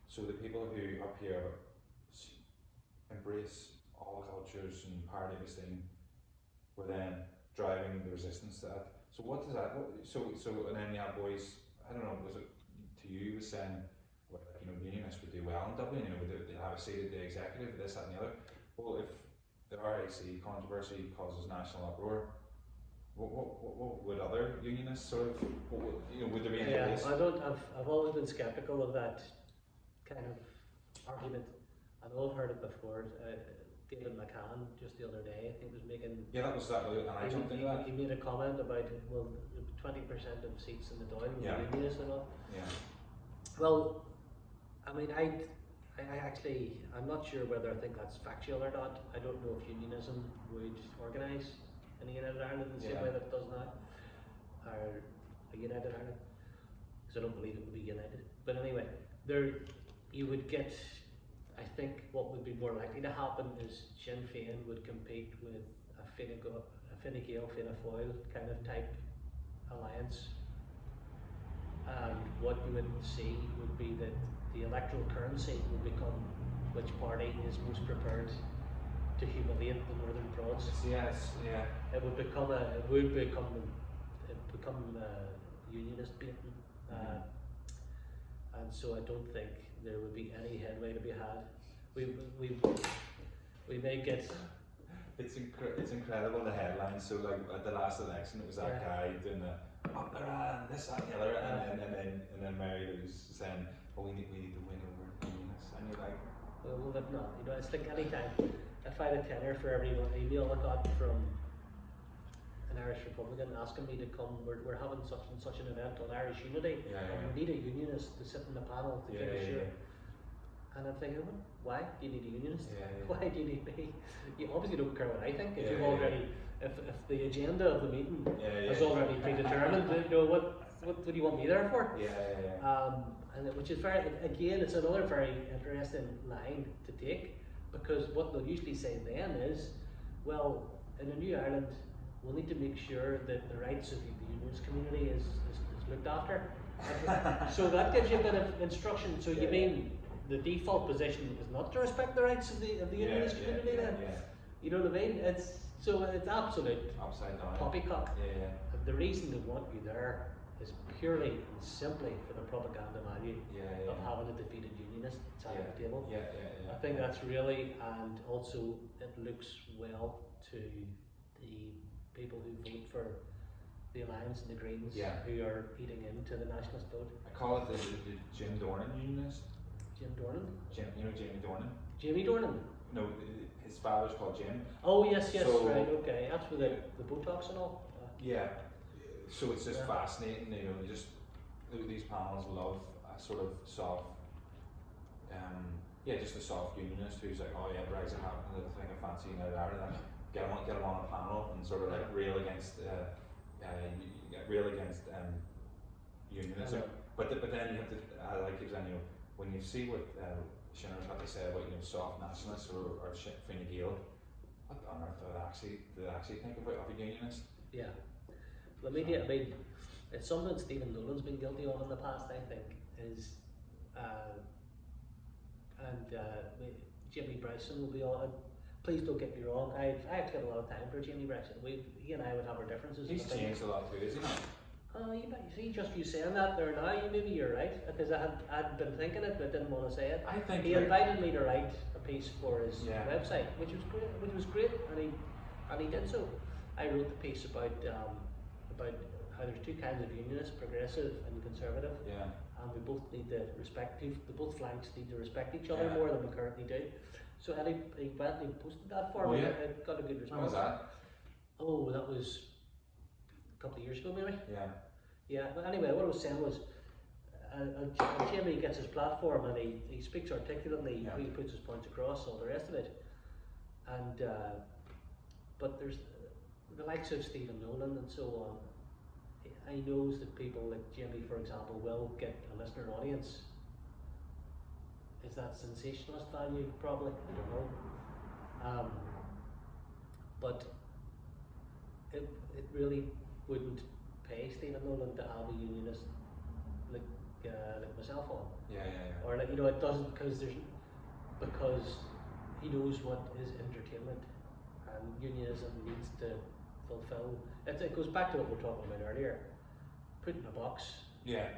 Speaker 1: So the people who up here embrace all cultures and parity of esteem were then driving the resistance to that. So what does that? And then you have boys. I don't know. Was it to you was saying, unionists would do well in Dublin? They have a seat at the executive, this, that, and the other. Well, if the RIC controversy causes national uproar, what would other unionists sort of? Would there be any place?
Speaker 2: I've always been skeptical of that kind of argument. I know I've heard it before. David McCann just the other day, I think, was making.
Speaker 1: Yeah, that was that, and I jumped into that.
Speaker 2: He made a comment about 20% of seats in the Dáil were unionists and all.
Speaker 1: Yeah.
Speaker 2: Well, I mean, I'm not sure whether I think that's factual or not. I don't know if unionism would organise in a United Ireland in the same way that it does now, or a United Ireland, because I don't believe it would be united. But anyway, you would get. I think what would be more likely to happen is Sinn Féin would compete with a Fine Gael, Fianna Fáil kind of type alliance And what you would see would be that the electoral currency would become which party is most prepared to humiliate the Northern Prods.
Speaker 1: Yes, yeah.
Speaker 2: It would become unionist baiting, and so I don't think there would be any headway to be had. We may get.
Speaker 1: It's incredible, the headlines. So like at the last election, it was that guy doing the up there and this that and the other, and then Mary Lou's saying, "Oh, we need to win over the unionists," and you're like,
Speaker 2: Well, if not, you know, it's like any time. If I had a tenner for every email I got from an Irish Republican asking me to come, we're having such and such an event on Irish unity, and we need a unionist to sit in the panel to give us your. And I'm thinking, well, why do you need a unionist? Why do you need me? You obviously don't care what I think. If you've already, if the agenda of the meeting is already predetermined, you know what do you want me there for? And which is very, again, it's another very interesting line to take, because what they'll usually say then is, well, in a new Ireland, we'll need to make sure that the rights of the unionist community is looked after. So that gives you a bit of instruction. So you mean the default position is not to respect the rights of the unionist community then? You know what I mean? It's absolute
Speaker 1: upside down
Speaker 2: poppycock. The reason they want you there is purely and simply for the propaganda value of having a defeated unionist sat at the table. I think that's really, and also it looks well to the people who vote for the Alliance and the Greens, who are eating into the nationalist vote.
Speaker 1: I call it the Jim Dornan unionist.
Speaker 2: Jim Dornan?
Speaker 1: You know Jamie Dornan?
Speaker 2: Jamie Dornan?
Speaker 1: No, his father's called Jim.
Speaker 2: Oh yes, right, okay. That's with the Botox and all.
Speaker 1: So it's just fascinating, you know, just these panels love a sort of soft, just a soft unionist who's like, oh yeah, Brexit happened, I think I fancy United Ireland, get him on a panel and sort of like rail against unionism. But then you have to, like you're saying, you know, when you see what Shinner's had to say about, you know, soft nationalists or Fine Gael, what on earth do they actually think of a unionist?
Speaker 2: Yeah. The media, I mean, it's something Stephen Nolan's been guilty of in the past, I think, is, Jimmy Bryson will be on. Please don't get me wrong, I've actually had a lot of time for Jimmy Bryson. He and I would have our differences.
Speaker 1: He's changed a lot too, isn't he?
Speaker 2: You see, just you saying that there now, maybe you're right, because I'd been thinking it, but didn't want to say it.
Speaker 1: I think
Speaker 2: he invited me to write a piece for his website, which was great, and he did so. I wrote the piece about how there's two kinds of unionists, progressive and conservative, and we both need to respect, both flanks need to respect each other more than we currently do. So he went and posted that for me. It got a good response.
Speaker 1: When was that?
Speaker 2: Oh, that was a couple of years ago, maybe.
Speaker 1: Yeah.
Speaker 2: But anyway, what I was saying was, Jamie gets his platform and he speaks articulately. He puts his points across, all the rest of it. And but there's the likes of Stephen Nolan and so on. I knows that people like Jamie, for example, will get a listener audience. Is that sensationalist value? Probably, I don't know. But it really wouldn't pay Stephen Nolan to have a unionist like myself on. Or like, you know, it doesn't, because he knows what is entertainment, and unionism needs to fulfill. It goes back to what we were talking about earlier. Put in a box.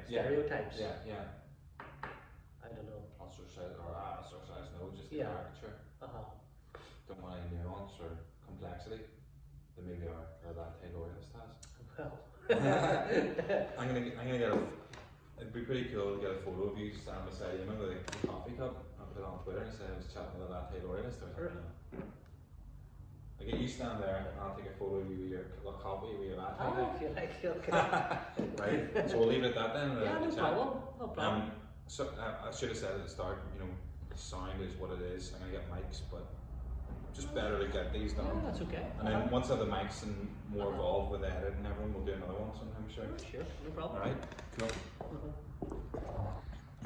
Speaker 2: Stereotypes. I don't know.
Speaker 1: Ostracized, no, just a caricature. Don't want any nuance or complexity. They maybe are that Taylorist has.
Speaker 2: Well.
Speaker 1: I'm gonna get it'd be pretty cool to get a photo of you standing beside him with a coffee cup and put it on Twitter and say I was chatting with a latte loyalist or something. I'll get you stand there and I'll take a photo of you with your coffee with your latte.
Speaker 2: Okay.
Speaker 1: Right, so we'll leave it at that then.
Speaker 2: No problem.
Speaker 1: So I should have said at the start, you know, sound is what it is. I'm gonna get mics, but just better to get these done.
Speaker 2: Yeah, that's okay.
Speaker 1: And then once I have the mics and more involved with the edit and everything, we'll do another one sometime, sure.
Speaker 2: Sure, no problem.
Speaker 1: Alright, cool.